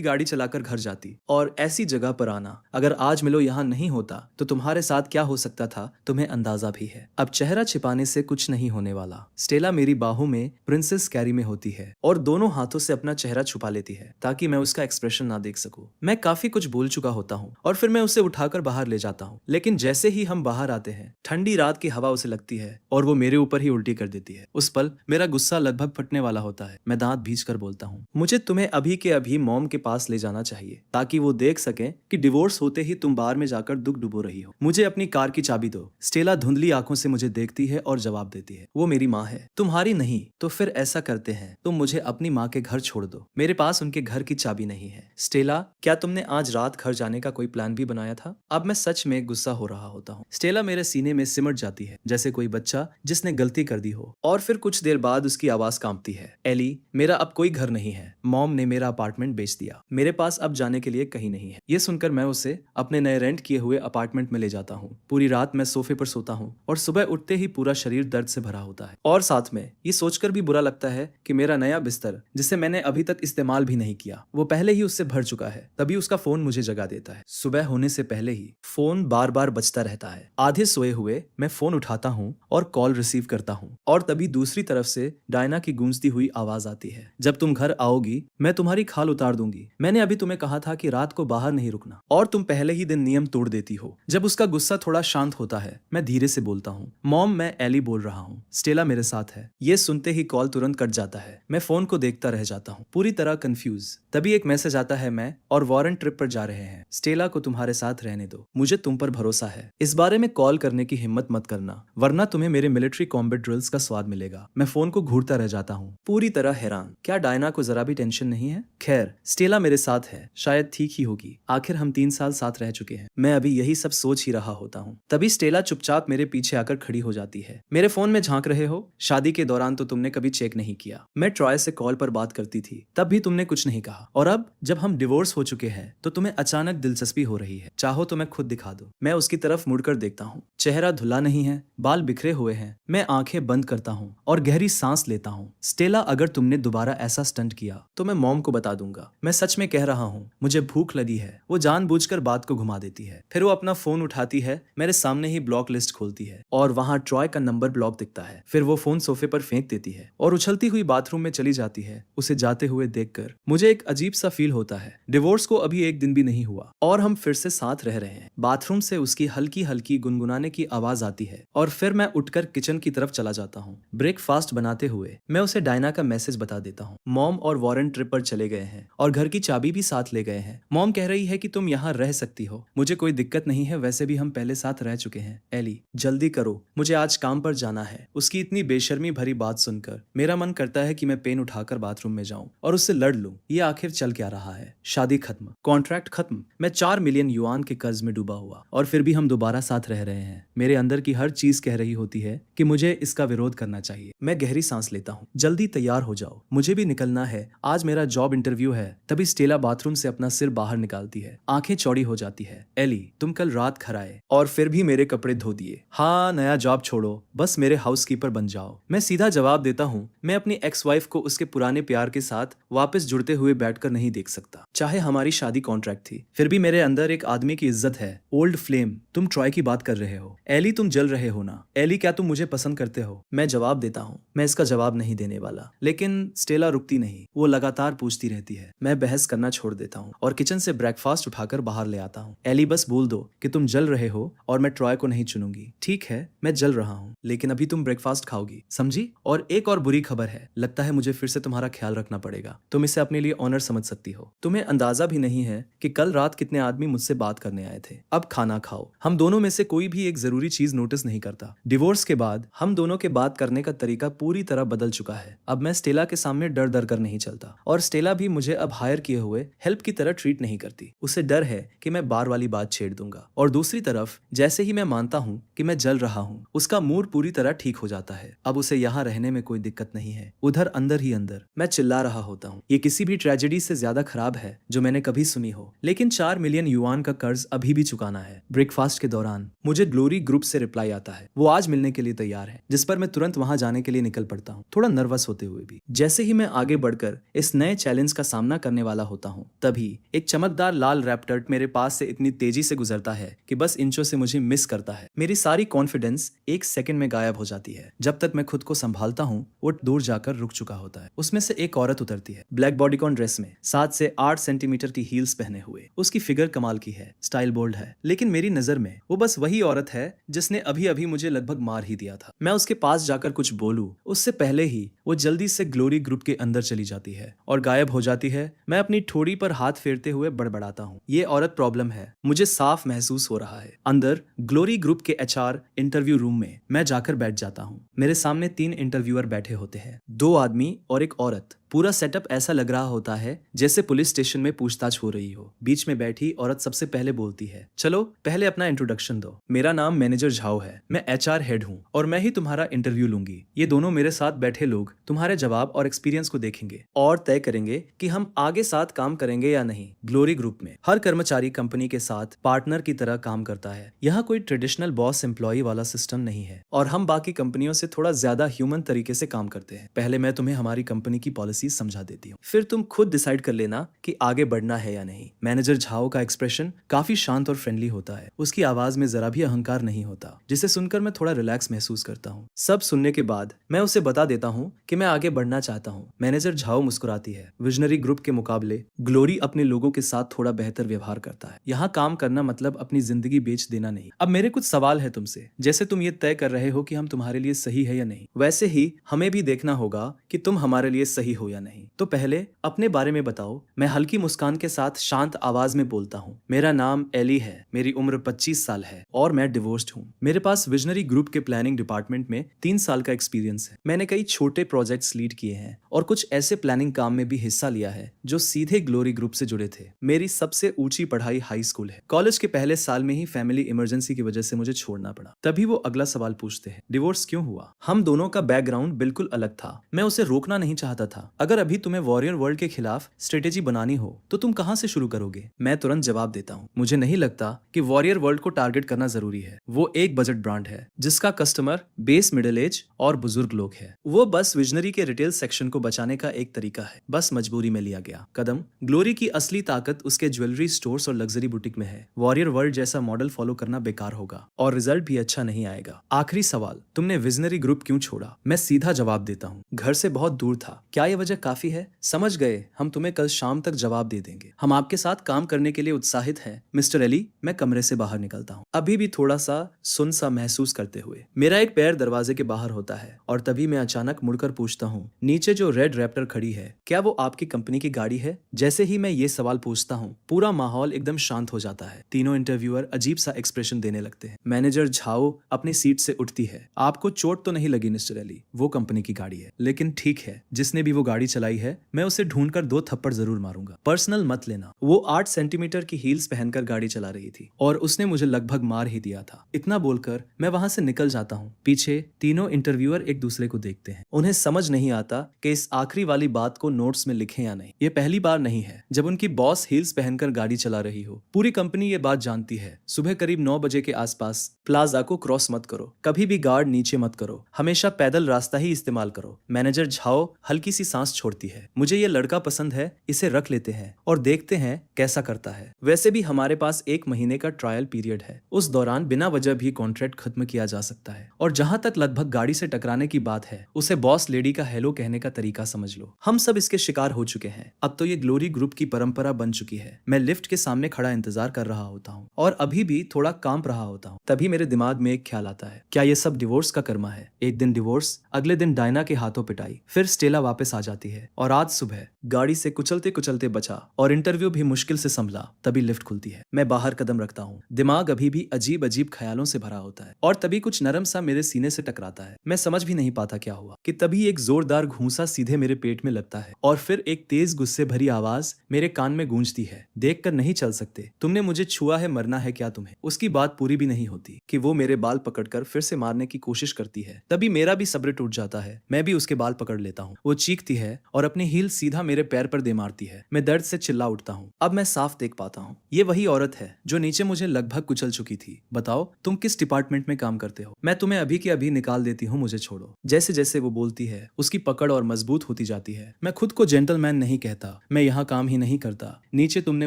गाड़ी चलाकर घर जाती? और ऐसी जगह पर आना, अगर आज मिलो यहाँ नहीं होता तो तुम्हारे साथ क्या हो सकता था तुम्हें अंदाजा भी है। अब चेहरा छिपाने से कुछ नहीं होने वाला। स्टेला मेरी बाहों में प्रिंसेस कैरी में होती है और दोनों हाथों से अपना चेहरा छुपा लेती है ताकि मैं उसका एक्सप्रेशन ना देख सकूं। मैं काफी कुछ बोल चुका होता हूँ और फिर मैं उसे उठाकर बाहर ले जाता हूँ, लेकिन जैसे ही हम बाहर आते हैं ठंडी रात की हवा उसे लगती है और वो मेरे ऊपर ही उल्टी कर देती है। उस पल मेरा गुस्सा लगभग फटने वाला होता है। मैं दांत भींच कर बोलता हूँ, मुझे तुम्हें अभी के अभी मॉम के पास ले जाना चाहिए ताकि वो देख सके कि डिवोर्स होते ही तुम बार में जाकर दुख डुबो रही हो। मुझे अपनी कार की चाबी दो। स्टेला धुंधली आंखों से मुझे देखती है और जवाब देती है, वो मेरी माँ है, तुम्हारी नहीं। तो फिर ऐसा करते हैं, तुम मुझे अपनी माँ के घर छोड़ दो। मेरे पास उनके घर की चाबी नहीं है। स्टेला, क्या तुमने आज रात घर जाने का कोई प्लान भी बनाया था? अब मैं सच में गुस्सा हो रहा होता हूँ। स्टेला मेरे सीने में सिमट जाती है जैसे कोई बच्चा जिसने गलती कर दी हो, और फिर कुछ देर बाद उसकी आवाज कांपती है, एली, मेरा अब कोई घर नहीं है। मॉम ने मेरा अपार्टमेंट बेच दिया। मेरे पास अब जाने के लिए कहीं नहीं है। ये सुनकर मैं उसे अपने नए रेंट किए हुए अपार्टमेंट में ले जाता हूँ। पूरी रात मैं सोफे पर सोता हूँ और सुबह उठते ही पूरा शरीर दर्द से भरा होता है, और साथ में ये सोचकर भी बुरा लगता है कि मेरा नया बिस्तर, जिसे मैंने अभी तक इस्तेमाल भी नहीं किया, वो पहले ही उससे भर चुका है। तभी उसका फोन मुझे जगा देता है। सुबह होने से पहले ही फोन बार बार बजता रहता है। आधे सोए हुए मैं फोन उठाता हूँ और कॉल रिसीव करता हूँ, और तभी दूसरी तरफ से डायना की गूंजती हुई आवाज आती है, जब तुम घर आओगी मैं तुम्हारी खाल उतार दूंगी। मैंने अभी तुम्हें कहा था कि रात को बाहर नहीं रुकना, और तुम पहले ही दिन नियम तोड़ देती हो। जब उसका गुस्सा थोड़ा शांत होता है मैं धीरे से बोलता हूँ, मॉम, मैं एली बोल रहा हूँ, स्टेला मेरे साथ है। ये सुनते ही कॉल तुरंत कट जाता है। मैं फोन को देखता रह जाता हूँ, पूरी तरह कंफ्यूज। तभी एक मैसेज आता है, मैं और वॉरेन ट्रिप पर जा रहे हैं, स्टेला को तुम्हारे साथ रहने दो, मुझे तुम पर भरोसा है। इस बारे में कॉल करने की हिम्मत मत करना, वरना तुम्हें मेरे मिलिट्री कॉम्बैट ड्रिल्स का स्वाद मिलेगा। मैं फोन को घूरता रह जाता हूँ, पूरी तरह हैरान। क्या डायना को जरा भी टेंशन नहीं है? खैर, स्टेला मेरे साथ है, शायद ठीक ही होगी। आखिर हम 3 साल साथ रह चुके हैं। मैं अभी यही सब सोच ही रहा होता हूँ, तभी स्टेला चुपचाप मेरे पीछे आकर खड़ी हो जाती है। मेरे फोन में झांक रहे हो? शादी के दौरान तो तुमने कभी चेक नहीं किया। मैं ट्रॉय से कॉल पर बात करती थी, तब भी तुमने कुछ नहीं कहा, और अब जब हम डिवोर्स हो चुके हैं तो तुम्हें अचानक दिलचस्पी हो रही है। चाहो तो मैं खुद दिखा दूं। मैं उसकी तरफ मुड़कर देखता हूँ। चेहरा धुला नहीं है, बाल बिखरे हुए हैं। मैं आंखें बंद करता हूँ और गहरी सांस लेता हूँ। स्टेला, अगर तुमने दोबारा ऐसा स्टंट किया तो मैं मॉम को बता दूंगा। मैं सच में कह रहा हूँ, मुझे भूख लगी है। वो जानबूझकर बात को घुमा देती है। फिर वो अपना फोन उठाती है, मेरे सामने ही ब्लॉक लिस्ट खोलती है और वहां ट्रॉय का नंबर ब्लॉक दिखता है। फिर वो फोन सोफे पर फेंक देती है और उछलती हुई बाथरूम में चली जाती है। उसे जाते हुए देखकर मुझे एक अजीब सा फील होता है। डिवोर्स को अभी 1 दिन भी नहीं हुआ और हम फिर से साथ रह रहे हैं। बाथरूम से उसकी हल्की हल्की गुनगुनाने की आवाज आती है और फिर मैं उठकर किचन की तरफ चला जाता हूँ। ब्रेकफास्ट बनाते हुए मैं उसे डायना का मैसेज बता देता हूँ। मॉम और वॉरेन ट्रिप पर चले गए हैं और घर की चाबी भी साथ ले गए हैं। मॉम कह रही है कि तुम यहाँ रह सकती हो, मुझे कोई दिक्कत नहीं है, वैसे भी हम पहले साथ रह चुके हैं। एली, जल्दी करो, मुझे आज काम पर जाना है। उसकी इतनी बेशर्मी भरी बात सुनकर मेरा मन करता है कि मैं पेन उठाकर बाथरूम में जाऊं और उससे लड़ लूं। ये आखिर चल क्या रहा है? शादी खत्म, कॉन्ट्रैक्ट खत्म, मैं 4 मिलियन युआन के कर्ज में डूबा हुआ, और फिर भी हम दोबारा साथ रह रहे हैं। मेरे अंदर की हर चीज कह रही होती है कि मुझे इसका विरोध करना चाहिए। मैं गहरी सांस लेता हूँ। जल्दी तैयार हो जाओ, मुझे भी निकलना है, आज मेरा जॉब इंटरव्यू है। तभी स्टेला बाथरूम से अपना सिर बाहर निकालती है, आंखें चौड़ी हो जाती है। एली, तुम कल रात घर आए और फिर भी मेरे कपड़े धो दिए। हाँ, नया जॉब छोड़ो, बस मेरे हाउसकीपर बन जाओ। मैं सीधा जवाब देता हूँ, मैं अपनी एक्स वाइफ को उसके पुराने प्यार के साथ वापस जुड़ते हुए बैठकर नहीं देख सकता। चाहे हमारी शादी कॉन्ट्रैक्ट थी, फिर भी मेरे अंदर एक आदमी की इज्जत है। ओल्ड फ्लेम, तुम ट्रॉय की बात कर रहे हो। एली, तुम जल रहे हो ना? एली, क्या तुम मुझे पसंद करते हो? मैं जवाब देता हूँ, मैं इसका जवाब नहीं देने वाला, लेकिन स्टेला रुकती नहीं। वो लगातार पूछती रहती है। मैं बहस करना छोड़ देता हूँ और किचन से ब्रेकफास्ट उठाकर बाहर ले आता हूँ। एली, बस बोल दो कि तुम जल रहे हो और मैं ट्रॉय को नहीं चुनूंगी। ठीक है, मैं जल रहा हूँ, लेकिन अभी तुम ब्रेकफास्ट खाओगी, समझी? और एक और बुरी खबर है, लगता है मुझे फिर से तुम्हारा ख्याल रखना पड़ेगा। तुम इसे अपने लिए ऑनर समझ सकती हो। तुम्हें अंदाजा भी नहीं है कि कल रात कितने आदमी मुझसे बात करने आए थे। अब खाना खाओ। हम दोनों में से कोई भी एक जरूरी चीज नोटिस नहीं करता। डिवोर्स के बाद हम दोनों के बात करने का तरीका पूरी तरह बदल चुका है। अब मैं स्टेला के सामने डर डर कर नहीं चलता, और स्टेला भी मुझे अब हायर किए हुए हेल्प की तरह ट्रीट नहीं करती। उसे डर है कि मैं बार वाली बात छेड़ दूंगा। और दूसरी तरफ जैसे ही मैं मानता हूँ कि मैं जल रहा हूँ, उसका मूड पूरी तरह ठीक हो जाता है। अब उसे यहाँ रहने में कोई दिक्कत नहीं है। उधर अंदर ही अंदर मैं चिल्ला रहा होता हूँ, ये किसी भी ट्रेजेडी से ज्यादा खराब है जो मैंने कभी सुनी हो, लेकिन 4 मिलियन युआन का कर्ज अभी भी चुकाना है। ब्रेकफास्ट के दौरान मुझे ग्लोरी ग्रुप से रिप्लाई आता है, वो आज मिलने के लिए तैयार है, जिस पर मैं तुरंत वहां जाने के लिए निकल पड़ता हूँ, थोड़ा नर्वस होते हुए भी। जैसे ही मैं आगे बढ़कर इस नए चैलेंज का का सामना करने वाला होता हूँ, तभी एक चमकदार लाल रैप्टर मेरे पास से इतनी तेजी से गुजरता है कि बस इंचों से मुझे मिस करता है। मेरी सारी कॉन्फिडेंस एक सेकंड में गायब हो जाती है। जब तक मैं खुद को संभालता हूँ, वो दूर जाकर रुक चुका होता है। उसमें से एक औरत उतरती है, ब्लैक बॉडीकॉन ड्रेस में, 7 से 8 सेंटीमीटर की हील्स पहने हुए। उसकी फिगर कमाल की है, स्टाइल बोल्ड है, लेकिन मेरी नजर में वो बस वही औरत है जिसने अभी अभी मुझे लगभग मार ही दिया था। मैं उसके पास जाकर कुछ बोलूं, उससे पहले ही वो जल्दी से ग्लोरी ग्रुप के अंदर चली जाती है और गायब हो जाती है। मैं अपनी ठोड़ी पर हाथ फेरते हुए बड़बड़ाता हूँ, ये औरत प्रॉब्लम है। मुझे साफ महसूस हो रहा है। अंदर ग्लोरी ग्रुप के एचआर इंटरव्यू रूम में मैं जाकर बैठ जाता हूँ। मेरे सामने 3 इंटरव्यूअर बैठे होते हैं, 2 आदमी और एक औरत। पूरा सेटअप ऐसा लग रहा होता है जैसे पुलिस स्टेशन में पूछताछ हो रही हो। बीच में बैठी औरत सबसे पहले बोलती है, चलो पहले अपना इंट्रोडक्शन दो। मेरा नाम मैनेजर झाओ है, मैं एचआर हेड हूँ और मैं ही तुम्हारा इंटरव्यू लूंगी। ये दोनों मेरे साथ बैठे लोग तुम्हारे जवाब और एक्सपीरियंस को देखेंगे और तय करेंगे कि हम आगे साथ काम करेंगे या नहीं। ग्लोरी ग्रुप में हर कर्मचारी कंपनी के साथ पार्टनर की तरह काम करता है। यहाँ कोई ट्रेडिशनल बॉस एम्प्लॉय वाला सिस्टम नहीं है और हम बाकी कंपनियों से थोड़ा ज्यादा ह्यूमन तरीके से काम करते हैं। पहले मैं तुम्हें हमारी कंपनी की पॉलिसी समझा देती हूँ, फिर तुम खुद डिसाइड कर लेना कि आगे बढ़ना है या नहीं। मैनेजर झाओ का एक्सप्रेशन काफी शांत और फ्रेंडली होता है। उसकी आवाज में जरा भी अहंकार नहीं होता, जिसे सुनकर मैं थोड़ा रिलैक्स महसूस करता हूँ। सब सुनने के बाद मैं उसे बता देता हूँ कि मैं आगे बढ़ना चाहता हूँ। मैनेजर झाओ मुस्कुराती है। विजनरी ग्रुप के मुकाबले ग्लोरी अपने लोगों के साथ थोड़ा बेहतर व्यवहार करता है। यहाँ काम करना मतलब अपनी जिंदगी बेच देना नहीं। अब मेरे कुछ सवाल है तुमसे। जैसे तुम ये तय कर रहे हो कि हम तुम्हारे लिए सही है या नहीं, वैसे ही हमें भी देखना होगा कि तुम हमारे लिए सही हो या नहीं। तो पहले अपने बारे में बताओ। मैं हल्की मुस्कान के साथ शांत आवाज में बोलता हूँ, मेरा नाम एली है, मेरी उम्र 25 साल है और मैं डिवोर्स्ड हूँ। मेरे पास विजनरी ग्रुप के प्लानिंग डिपार्टमेंट में 3 साल का एक्सपीरियंस है। मैंने कई छोटे प्रोजेक्ट्स लीड किए हैं और कुछ ऐसे प्लानिंग काम में भी हिस्सा लिया है जो सीधे ग्लोरी ग्रुप से जुड़े थे। मेरी सबसे ऊंची पढ़ाई हाई स्कूल है। कॉलेज के पहले साल में ही फैमिली इमरजेंसी की वजह से मुझे छोड़ना पड़ा। तभी वो अगला सवाल पूछते हैं, डिवोर्स क्यों हुआ? हम दोनों का बैकग्राउंड बिल्कुल अलग था। मैं उसे रोकना नहीं चाहता था। अगर अभी तुम्हें वॉरियर वर्ल्ड के खिलाफ स्ट्रेटेजी बनानी हो तो तुम कहां से शुरू करोगे? मैं तुरंत जवाब देता हूं, मुझे नहीं लगता कि वॉरियर वर्ल्ड को टारगेट करना जरूरी है। वो एक बजट ब्रांड है जिसका कस्टमर बेस मिडिल एज और बुजुर्ग लोग हैं। वो बस विजनरी के रिटेल सेक्शन को बचाने का एक तरीका है। बस मजबूरी में लिया गया कदम। ग्लोरी की असली ताकत उसके ज्वेलरी स्टोर्स और लग्जरी बुटीक में है। वॉरियर वर्ल्ड जैसा मॉडल फॉलो करना बेकार होगा और रिजल्ट भी अच्छा नहीं आएगा। आखिरी सवाल, तुमने विजनरी ग्रुप क्यों छोड़ा? मैं सीधा जवाब देता हूँ, घर से बहुत दूर था। क्या यह वजह काफी है? समझ गए, हम तुम्हें कल शाम तक जवाब दे देंगे। हम आपके साथ काम करने के लिए उत्साहित हैं मिस्टर एली। मैं कमरे से बाहर निकलता हूँ, अभी भी थोड़ा सा सुन सा महसूस करते हुए। मेरा एक पैर दरवाजे के बाहर होता है और तभी मैं अचानक मुड़कर पूछता हूँ, नीचे जो रेड रैप्टर खड़ी है, क्या वो आपकी कंपनी की गाड़ी है? जैसे ही मैं ये सवाल पूछता हूँ, पूरा माहौल एकदम शांत हो जाता है। तीनों इंटरव्यूअर अजीब सा एक्सप्रेशन देने लगते हैं। मैनेजर झाओ अपनी सीट से उठती है। आपको चोट तो नहीं लगी मिस्टर एली? वो कंपनी की गाड़ी है, लेकिन ठीक है, जिसने भी वो गाड़ी चलाई है मैं उसे ढूंढकर 2 थप्पड़ जरूर मारूंगा। पर्सनल मत लेना। वो 8 सेंटीमीटर की हील्स पहनकर गाड़ी चला रही थी और उसने मुझे लगभग मार ही दिया था। इतना बोलकर मैं वहां से निकल जाता हूँ। पीछे तीनों इंटरव्यूअर एक दूसरे को देखते हैं। उन्हें समझ नहीं आता कि इस आखिरी वाली बात को नोट्स में लिखें या नहीं। ये पहली बार नहीं है जब उनकी बॉस हील्स पहनकर गाड़ी चला रही हो। पूरी कंपनी ये बात जानती है। सुबह करीब 9 बजे के आसपास प्लाजा को क्रॉस मत करो, कभी भी गार्ड नीचे मत करो, हमेशा पैदल रास्ता ही इस्तेमाल करो। मैनेजर झाओ हल्की सी सांस छोड़ती है। मुझे ये लड़का पसंद है, इसे रख लेते हैं और देखते हैं कैसा करता है। वैसे भी हमारे पास 1 महीने का ट्रायल पीरियड है। उस दौरान बिना वजह भी कॉन्ट्रैक्ट खत्म किया जा सकता है। और जहां तक लगभग गाड़ी से टकराने की बात है, उसे बॉस लेडी का हेलो कहने का तरीका समझ लो। हम सब इसके शिकार हो चुके हैं। अब तो ये ग्लोरी ग्रुप की परंपरा बन चुकी है। मैं लिफ्ट के सामने खड़ा इंतजार कर रहा होता हूँ और अभी भी थोड़ा कांप रहा होता हूँ। तभी मेरे दिमाग में एक ख्याल आता है, क्या ये सब डिवोर्स का कर्मा है? एक दिन डिवोर्स, अगले दिन डायना के हाथों पिटाई, फिर स्टेला वापस आ जाती है और आज सुबह गाड़ी से कुचलते कुचलते बचा और इंटरव्यू भी मुश्किल से संभला। तभी लिफ्ट खुलती है। मैं बाहर कदम रखता हूँ। दिमाग अभी भी अजीब अजीब ख्यालों से भरा होता है और तभी कुछ नरम सा मेरे सीने से टकराता है। मैं समझ भी नहीं पाता क्या हुआ कि तभी एक जोरदार घूंसा सीधे मेरे पेट में लगता है और फिर एक तेज गुस्से भरी आवाज मेरे कान में गूंजती है, देखकर नहीं चल सकते, तुमने मुझे छुआ है, मरना है क्या तुम्हें? उसकी बात पूरी भी नहीं होती कि वो मेरे बाल पकड़कर फिर से मारने की कोशिश करती है। तभी मेरा भी सब्र टूट जाता है। मैं भी उसके बाल पकड़ लेता हूँ। वो चीखती है और अपनी हील सीधा मेरे पैर पर दे मारती है। मैं दर्द से चिल्ला उठता हूँ। अब मैं साफ देख पाता हूँ, ये वही औरत है जो नीचे मुझे लगभग कुचल चुकी थी। बताओ तुम किस डिपार्टमेंट में काम करते हो? मैं तुम्हें अभी के अभी निकाल देती हूँ, मुझे छोड़ो। जैसे जैसे वो बोलती है उसकी पकड़ और मजबूत होती जाती है। मैं खुद को जेंटलमैन नहीं कहता, मैं यहाँ काम ही नहीं करता। नीचे तुमने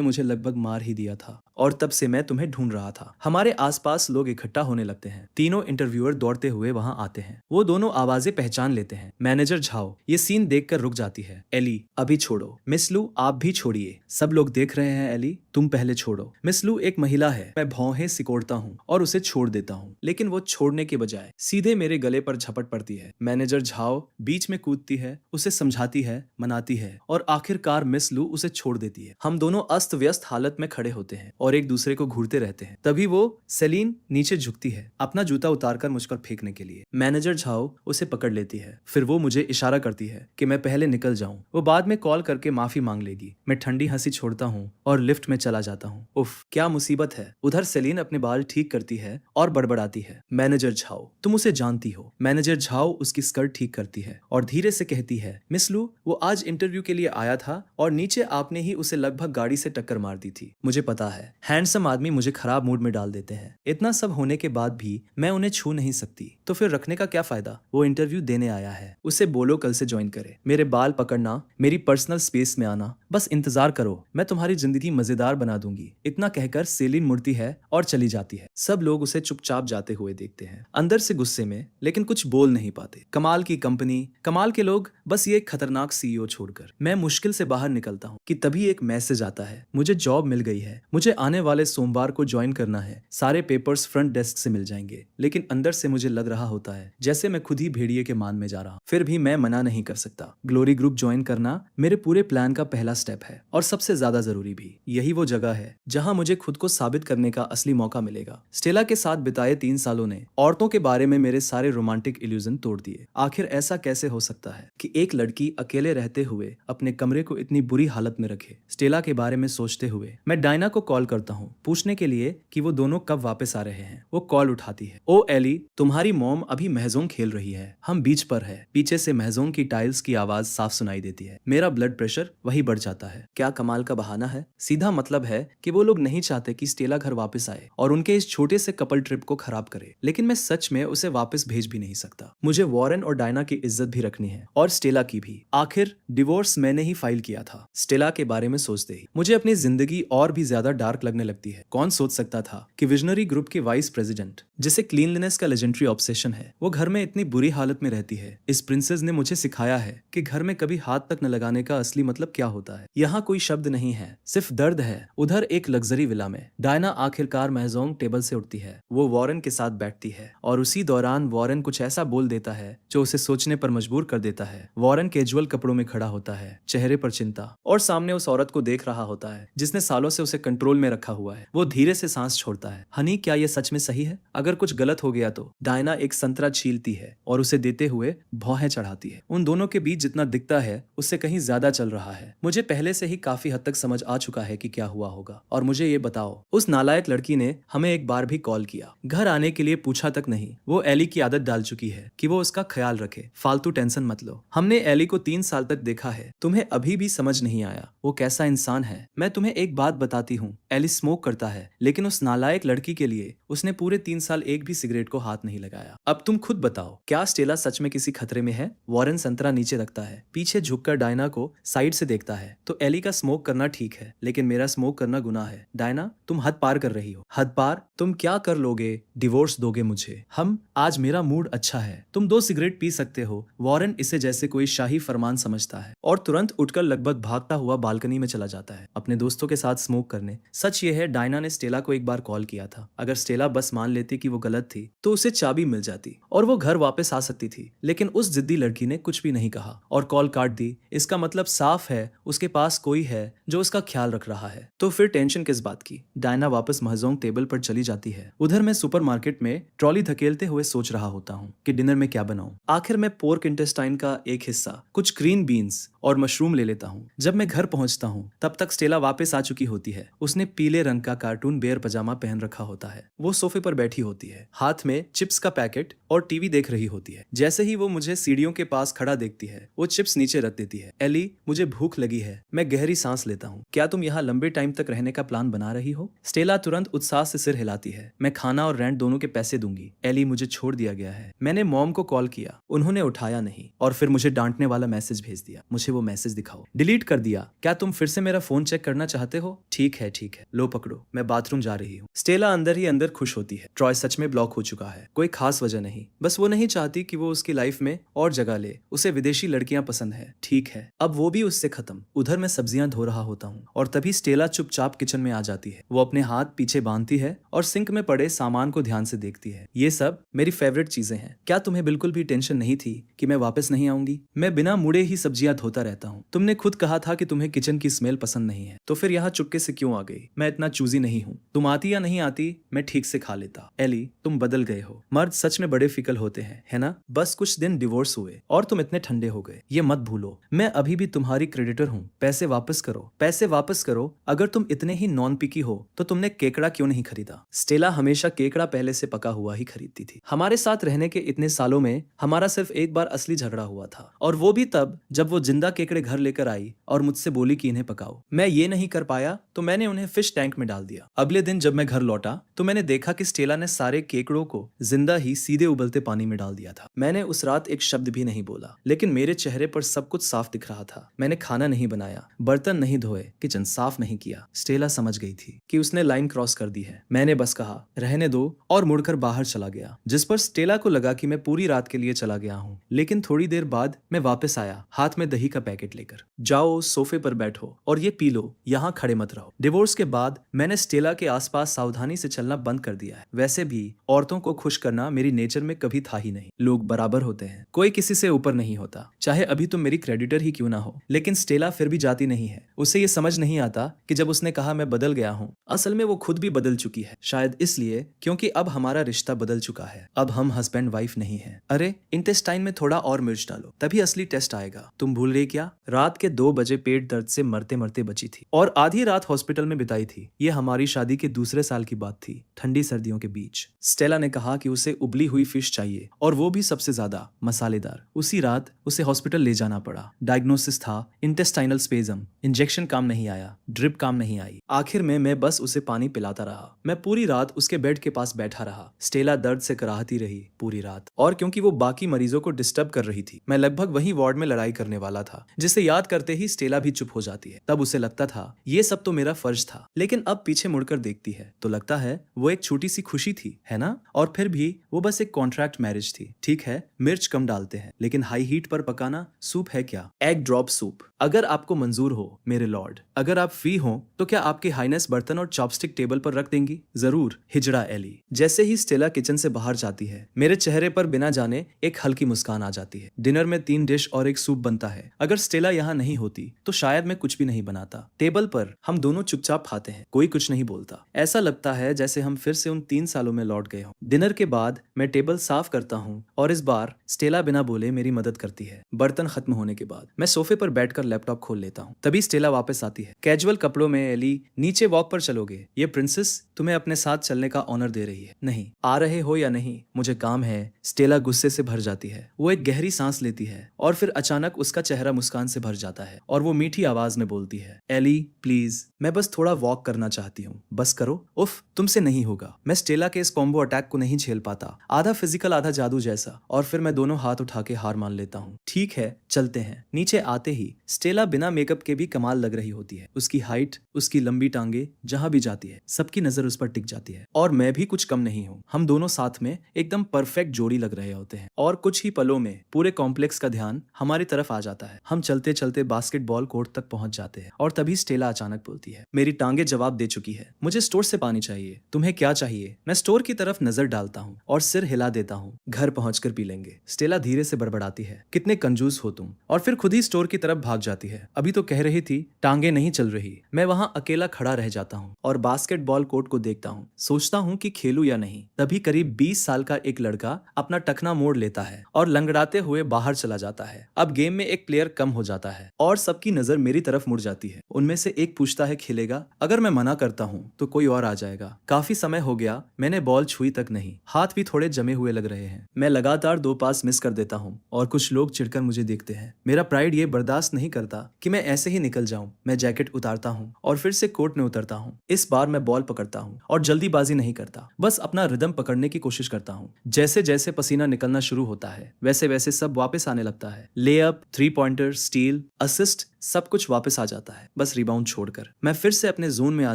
मुझे लगभग मार ही दिया था और तब से मैं तुम्हें ढूंढ रहा था। हमारे आसपास लोग इकट्ठा होने लगते हैं। तीनों इंटरव्यूअर दौड़ते हुए वहां आते हैं। वो दोनों आवाजें पहचान लेते हैं। मैनेजर झाओ ये सीन देखकर रुक जाती है। एली अभी छोड़ो। मिस लू आप भी छोड़िए, सब लोग देख रहे हैं। एली तुम पहले छोड़ो। मिस लू एक महिला है। मैं भौहें सिकोड़ता हूँ और उसे छोड़ देता हूँ, लेकिन वो छोड़ने के बजाय सीधे मेरे गले पर झपट पड़ती है। मैनेजर झाओ बीच में कूदती है, उसे समझाती है, मनाती है और आखिरकार मिस लू उसे छोड़ देती है। हम दोनों अस्त व्यस्त हालत में खड़े होते हैं और एक दूसरे को घूरते रहते हैं। तभी वो सेलिन नीचे झुकती है अपना जूता उतारकर मुझ पर फेंकने के लिए। मैनेजर झाओ उसे पकड़ लेती है, फिर वो मुझे इशारा करती है कि मैं पहले निकल जाऊं। वो बाद में कॉल करके माफी मांग लेगी। मैं ठंडी हंसी छोड़ता हूँ और लिफ्ट में चला जाता हूँ। उफ क्या मुसीबत है। उधर सेलिन अपने बाल ठीक करती है और बड़बड़ाती है, मैनेजर झाओ तुम उसे जानती हो। मैनेजर झाओ उसकी स्कर्ट ठीक करती है और धीरे से कहती है, मिस लू वो आज इंटरव्यू के लिए आया था और नीचे आपने ही उसे लगभग गाड़ी से टक्कर मार दी थी। मुझे पता है हैंडसम आदमी मुझे खराब मूड में डाल देते हैं। इतना सब होने के बाद भी मैं उन्हें छू नहीं सकती, तो फिर रखने का क्या फायदा। वो इंटरव्यू देने आया है, उसे बोलो कल से ज्वाइन करे। मेरे बाल पकड़ना, मेरी पर्सनल स्पेस में आना, बस इंतजार करो, मैं तुम्हारी जिंदगी मजेदार बना दूंगी। इतना कहकर सेलिन मुड़ती है और चली जाती है। सब लोग उसे चुपचाप जाते हुए देखते हैं, अंदर से गुस्से में, लेकिन कुछ बोल नहीं पाते। कमाल की कंपनी, कमाल के लोग, बस ये खतरनाक सीईओ छोड़कर। मैं मुश्किल से बाहर निकलता हूँ कि तभी एक मैसेज आता है, मुझे जॉब मिल गई है, मुझे आने वाले सोमवार को ज्वाइन करना है, सारे पेपर्स फ्रंट डेस्क से मिल जाएंगे। लेकिन अंदर से मुझे लग रहा होता है जैसे मैं खुद ही भेड़िए के मान में जा रहा हूँ। फिर भी मैं मना नहीं कर सकता। ग्लोरी ग्रुप ज्वाइन करना मेरे पूरे प्लान का पहला स्टेप है और सबसे ज्यादा जरूरी भी। यही वो जगह है जहाँ मुझे खुद को साबित करने का असली मौका मिलेगा। स्टेला के साथ बिताए 3 सालों ने औरतों के बारे में मेरे सारे रोमांटिक इल्यूजन तोड़ दिए। आखिर ऐसा कैसे हो सकता है कि एक लड़की अकेले रहते हुए अपने कमरे को इतनी बुरी हालत में रखे। स्टेला के बारे में सोचते हुए मैं डायना को कॉल करता हूँ, पूछने के लिए कि वो दोनों कब वापस आ रहे हैं। वो कॉल उठाती है। ओ एली तुम्हारी मॉम अभी महजोंग खेल रही है, हम बीच पर है। पीछे से महजोंग की टाइल्स की आवाज साफ सुनाई देती है। मेरा ब्लड प्रेशर वही बढ़ जाता है। क्या कमाल का बहाना है। सीधा मतलब है कि वो लोग नहीं चाहते कि स्टेला घर वापस आए और उनके इस छोटे से कपल ट्रिप को खराब करे। लेकिन मैं सच में उसे वापस भेज भी नहीं सकता। मुझे वॉरेन और डायना की इज्जत भी रखनी है और स्टेला की भी। आखिर डिवोर्स मैंने ही फाइल किया था। स्टेला के बारे में सोचते ही मुझे अपनी जिंदगी और भी ज्यादा डार्क लगने लगती है। कौन सोच सकता था कि विजनरी ग्रुप के वाइस प्रेसिडेंट, जिसे क्लीनलीनेस का लेजेंडरी ऑब्सेशन है, वो घर में इतनी बुरी हालत में रहती है। इस प्रिंसेस ने मुझे सिखाया है कि घर में कभी हाथ तक न लगाने का असली मतलब क्या होता है। यहाँ कोई शब्द नहीं है, सिर्फ दर्द है। उधर एक लग्जरी विला में डायना आखिरकार महजोंग टेबल से उठती है। वो वॉरेन के साथ बैठती है और उसी दौरान वॉरेन कुछ ऐसा बोल देता है जो उसे सोचने पर मजबूर कर देता है। वॉरेन कैजुअल कपड़ों में खड़ा होता है, चेहरे पर चिंता, और सामने उस औरत को देख रहा होता है जिसने सालों से उसे कंट्रोल में रखा हुआ है। वो धीरे से सांस छोड़ता है। हनी क्या ये सच में सही है? अगर कुछ गलत हो गया तो? डायना एक संतरा छीलती है और उसे देते हुए भौहें चढ़ाती है। उन दोनों के बीच जितना दिखता है उससे कहीं ज्यादा चल रहा है। मुझे पहले से ही काफी हद तक समझ आ चुका है कि क्या हुआ होगा। और मुझे ये बताओ, उस नालायक लड़की ने हमें एक बार भी कॉल किया, घर आने के लिए पूछा तक नहीं। वो एली की आदत डाल चुकी है कि वो उसका ख्याल रखे। फालतू टेंशन मत लो। हमने एली को 3 साल तक देखा है, तुम्हें अभी भी समझ नहीं आया वो कैसा इंसान है। मैं तुम्हें एक बात बताती हूँ, एली स्मोक करता है, लेकिन उस नालायक लड़की के लिए उसने पूरे 3 साल एक भी सिगरेट को हाथ नहीं लगाया। अब तुम खुद बताओ, क्या स्टेला सच में किसी खतरे में है? वॉरेन संतरा नीचे रखता है, पीछे झुककर डायना को साइड से देखता है। तो एली का स्मोक करना ठीक है, लेकिन मेरा स्मोक करना गुनाह है। डायना तुम हद पार कर रही हो। हद पार? तुम क्या कर लोगे? डिवोर्स दोगे मुझे? हम आज मेरा मूड अच्छा है, तुम 2 सिगरेट पी सकते हो। वॉरेन इसे जैसे कोई शाही फरमान समझता है और तुरंत उठकर लगभग भागता हुआ बालकनी में चला जाता है अपने दोस्तों के साथ स्मोक करने। सच ये है, डायना ने स्टेला को एक बार कॉल किया था। अगर स्टेला बस मान लेती कि वो गलत थी तो उसे चाबी मिल जाती और वो घर वापस आ सकती थी। लेकिन उस जिद्दी लड़की ने कुछ भी नहीं कहा और कॉल काट दी। इसका मतलब साफ है, उसके पास कोई है जो उसका ख्याल रख रहा है। तो फिर टेंशन किस बात की? डायना वापस महजोंग टेबल पर चली जाती है। उधर मैं सुपरमार्केट में ट्रॉली धकेलते हुए सोच रहा होता हूँ कि डिनर में क्या बनाऊं। आखिर मैं पोर्क इंटेस्टाइन का एक हिस्सा, कुछ ग्रीन बीन्स और मशरूम ले लेता हूँ। जब मैं घर पहुंचता हूँ तब तक स्टेला वापस आ चुकी होती है। उसने पीले रंग का कार्टून बेयर पजामा पहन रखा होता है। वो सोफे पर बैठी होती है, हाथ में चिप्स का पैकेट और टीवी देख रही होती है। जैसे ही वो मुझे सीढ़ियों के पास खड़ा देखती है, वो चिप्स नीचे रख देती है। एली, मुझे भूख लगी है। मैं गहरी सांस लेता हूँ। क्या तुम यहाँ लंबे टाइम तक रहने का प्लान बना रही हो? स्टेला तुरंत उत्साह से सिर हिलाती है। मैं खाना और रेंट दोनों के पैसे दूंगी। एली, मुझे छोड़ दिया गया है। मैंने मॉम को कॉल किया, उन्होंने उठाया नहीं और फिर मुझे डांटने वाला मैसेज भेज दिया। मुझे वो मैसेज दिखाओ। डिलीट कर दिया। क्या तुम फिर से मेरा फोन चेक करना चाहते हो? ठीक है, लो पकड़ो, मैं बाथरूम जा रही हूँ। स्टेला अंदर ही अंदर खुश होती है। ट्रॉय सच में ब्लॉक हो चुका है। कोई खास वजह नहीं, बस वो नहीं चाहती कि वो उसकी लाइफ में और जगह ले। उसे विदेशी लड़कियां पसंद है। ठीक है, अब वो भी उससे खत्म। उधर मैं सब्जियां धो रहा होता हूँ और तभी स्टेला चुपचाप किचन में आ जाती है। वो अपने हाथ पीछे बांधती है और सिंक में पड़े सामान को ध्यान से देखती है। ये सब मेरी फेवरेट चीजें हैं। क्या तुम्हें बिल्कुल भी टेंशन नहीं थी कि मैं वापस नहीं आऊंगी? मैं बिना मुड़े ही सब्जियां धोता रहता हूँ। तुमने खुद कहा था कि तुम्हें किचन की स्मेल पसंद नहीं है, तो फिर यहाँ चुपके से क्यों आ गई? मैं इतना चूजी नहीं हूँ। तुम आती या नहीं आती, मैं ठीक से खा लेता। एली, तुम बदल गए हो। मर्द सच में बड़े फिकल होते हैं, है ना? बस कुछ दिन डिवोर्स हुए और तुम इतने ठंडे हो गए। ये मत भूलो, मैं अभी भी तुम्हारी क्रेडिटर हूँ। पैसे वापस करो, पैसे वापस करो। अगर तुम इतने ही नॉन पिकी हो तो तुमने केकड़ा क्यों नहीं खरीदा? स्टेला हमेशा केकड़ा पहले से पका हुआ ही खरीदती थी। हमारे साथ रहने के इतने सालों में हमारा सिर्फ एक बार असली झगड़ा हुआ था, और वो भी तब जब वो जिंदा केकड़े घर लेकर आई और मुझसे बोली कि इन्हें पकाओ। मैं ये नहीं कर पाया तो मैंने उन्हें फिश टैंक में डाल दिया। अगले दिन जब मैं घर लौटा तो मैंने देखा कि स्टेला ने सारे केकड़ों को जिंदा ही सीधे उबलते पानी में डाल दिया था। मैंने उस रात एक शब्द भी नहीं बोला, लेकिन मेरे चेहरे पर सब कुछ साफ दिख रहा था। मैंने खाना नहीं बनाया, बर्तन नहीं धोए, किचन साफ नहीं किया। स्टेला समझ गई थी कि उसने लाइन क्रॉस कर दी है। मैंने बस कहा रहने दो और मुड़कर बाहर चला गया, जिस पर स्टेला को लगा कि मैं पूरी रात के लिए चला गया हूँ। लेकिन थोड़ी देर बाद मैं वापस आया, हाथ में दही का पैकेट लेकर। जाओ सोफे पर बैठो और ये पी लो, यहाँ खड़े मत रहो। डिवोर्स के बाद मैंने स्टेला के आसपास सावधानी से चलना बंद कर दिया है। वैसे भी औरतों को खुश करना मेरी नेचर में कभी था ही नहीं। लोग बराबर होते हैं, कोई किसी से ऊपर नहीं होता, चाहे अभी तुम मेरी क्रेडिटर ही क्यों ना हो। लेकिन स्टेला फिर भी जाती नहीं है। उसे ये समझ नहीं आता कि जब उसने कहा मैं बदल गया हूँ, असल में वो खुद भी बदल चुकी है। शायद इसलिए क्योंकि अब हमारा रिश्ता बदल चुका है। अब हम हस्बैंड वाइफ नहीं है। अरे इंटेस्टाइन में थोड़ा और मिर्च डालो, तभी असली टेस्ट आएगा। तुम भूल गई क्या? रात के 2 बजे पेट दर्द से मरते मरते बची थी और आधी रात हॉस्पिटल में बिताई थी। ये हमारी शादी के दूसरे साल की बात थी, ठंडी सर्दियों के बीच। स्टेला ने कहा कि उसे उबली हुई फिश चाहिए और वो भी सबसे ज्यादा मसालेदार। उसी रात उसे हॉस्पिटल ले जाना पड़ा। डायग्नोसिस था इंटेस्टाइनल स्पेज्म। इंजेक्शन काम नहीं आया, ड्रिप काम नहीं आई। आखिर में मैं बस उसे पानी पिलाता रहा। मैं पूरी रात उसके बेड के पास बैठा रहा। स्टेला दर्द से कराहती रही पूरी रात, और क्योंकि वो बाकी मरीजों को डिस्टर्ब कर रही थी, मैं लगभग वही वार्ड में लड़ाई करने वाला था, जिसे याद करते ही स्टेला भी चुप हो जाती है। तब उसे लगता था ये सब तो मेरा फर्ज था, लेकिन अब पीछे मुड़कर देखती है तो लगता है वो एक छोटी सी खुशी थी, है ना? और फिर भी वो बस एक कॉन्ट्रैक्ट मैरिज थी। ठीक है, मिर्च कम डालते हैं, लेकिन हाई हीट पर पकाना सूप है क्या? Egg drop soup. अगर आपको मंजूर हो मेरे लॉर्ड, अगर आप फ्री हो तो क्या आपकी हाइनेस बर्तन और चॉपस्टिक टेबल पर रख देंगी? जरूर, हिजड़ा एली। जैसे ही स्टेला किचन से बाहर जाती है, मेरे चेहरे पर बिना जाने एक हल्की मुस्कान आ जाती है। डिनर में 3 डिश और एक सूप बनता है। अगर स्टेला यहाँ नहीं होती तो शायद मैं कुछ भी नहीं बनाता। टेबल पर हम दोनों चुपचाप खाते हैं, कोई कुछ नहीं बोलता। ऐसा लगता है जैसे हम फिर से उन 3 सालों में लौट गए हों। डिनर के बाद मैं टेबल साफ करता हूँ और इस बार स्टेला बिना बोले मेरी मदद करती है। बर्तन खत्म होने के बाद मैं सोफे पर बैठकर लैपटॉप खोल लेता हूँ। तभी स्टेला वापस आती है। कैजुअल कपड़ों में। एली, नीचे वॉक पर चलोगे? ये प्रिंसेस तुम्हें अपने साथ चलने का ऑनर दे रही है। नहीं, आ रहे हो या नहीं, मुझे काम है। स्टेला गुस्से से भर जाती है। वो एक गहरी सांस लेती है और फिर अचानक उसका चेहरा मुस्कान से भर जाता है और वो मीठी आवाज में बोलती है, एली प्लीज, मैं बस थोड़ा वॉक करना चाहती हूँ, बस करो। उफ, तुमसे नहीं होगा। मैं स्टेला के इस कॉम्बो अटैक को नहीं झेल पाता, आधा फिजिकल आधा जादू जैसा। और फिर मैं दोनों हाथ उठा के हार मान लेता हूँ। ठीक है, चलते हैं। नीचे आते ही स्टेला बिना मेकअप के भी कमाल लग रही होती है। उसकी हाइट, उसकी लंबी टांगे, जहां भी जाती है सबकी नजर उस पर टिक जाती है। और मैं भी कुछ कम नहीं हूँ। हम दोनों साथ में एकदम परफेक्ट जोड़ी लग रहे होते हैं। और कुछ ही पलों में पूरे कॉम्प्लेक्स का ध्यान हमारी तरफ आ जाता है। हम चलते चलते बास्केटबॉल कोर्ट तक पहुंच जाते हैं और तभी स्टेला अचानक बोलती है, मेरी टांगे जवाब दे चुकी है, मुझे स्टोर से पानी चाहिए। तुम्हें क्या चाहिए? मैं स्टोर की तरफ नजर डालता हूँ और सिर हिला देता हूँ। घर पहुंचकर पी लेंगे। स्टेला धीरे से बड़बड़ाती है, कितने कंजूस हो तुम। और फिर खुद ही स्टोर की तरफ भाग जाती है। अभी तो कह रही थी टांगे नहीं चल रही। मैं वहाँ अकेला खड़ा रह जाता हूँ और बास्केटबॉल कोर्ट को देखता हूँ। सोचता हूँ कि खेलूं या नहीं। तभी करीब 20 साल का एक लड़का अपना टखना मोड़ लेता है और लंगड़ाते हुए बाहर चला जाता है। अब गेम में एक प्लेयर कम हो जाता है और सबकी नजर मेरी तरफ मुड़ जाती है। उनमें से एक पूछता है खेलेगा? अगर मैं मना करता हूँ तो कोई और आ जाएगा। काफी समय हो गया मैंने बॉल छुई तक नहीं। हाथ भी थोड़े जमे हुए लग रहे हैं। मैं लगातार 2 पास मिस कर देता हूँ और कुछ लोग चिढ़कर मुझे देखते हैं। मेरा प्राइड ये बर्दाश्त नहीं करता कि मैं ऐसे ही निकल जाऊं। मैं जैकेट उतारता हूँ और फिर से कोर्ट में उतरता हूँ। इस बार मैं बॉल पकड़ता हूँ और जल्दीबाजी नहीं करता, बस अपना रिदम पकड़ने की कोशिश करता हूँ। जैसे जैसे पसीना निकलना शुरू होता है वैसे वैसे सब वापस आने लगता है। लेअप, 3 पॉइंटर, स्टील, असिस्ट, सब कुछ वापस आ जाता है, बस रिबाउंड छोड़कर। मैं फिर से अपने जोन में आ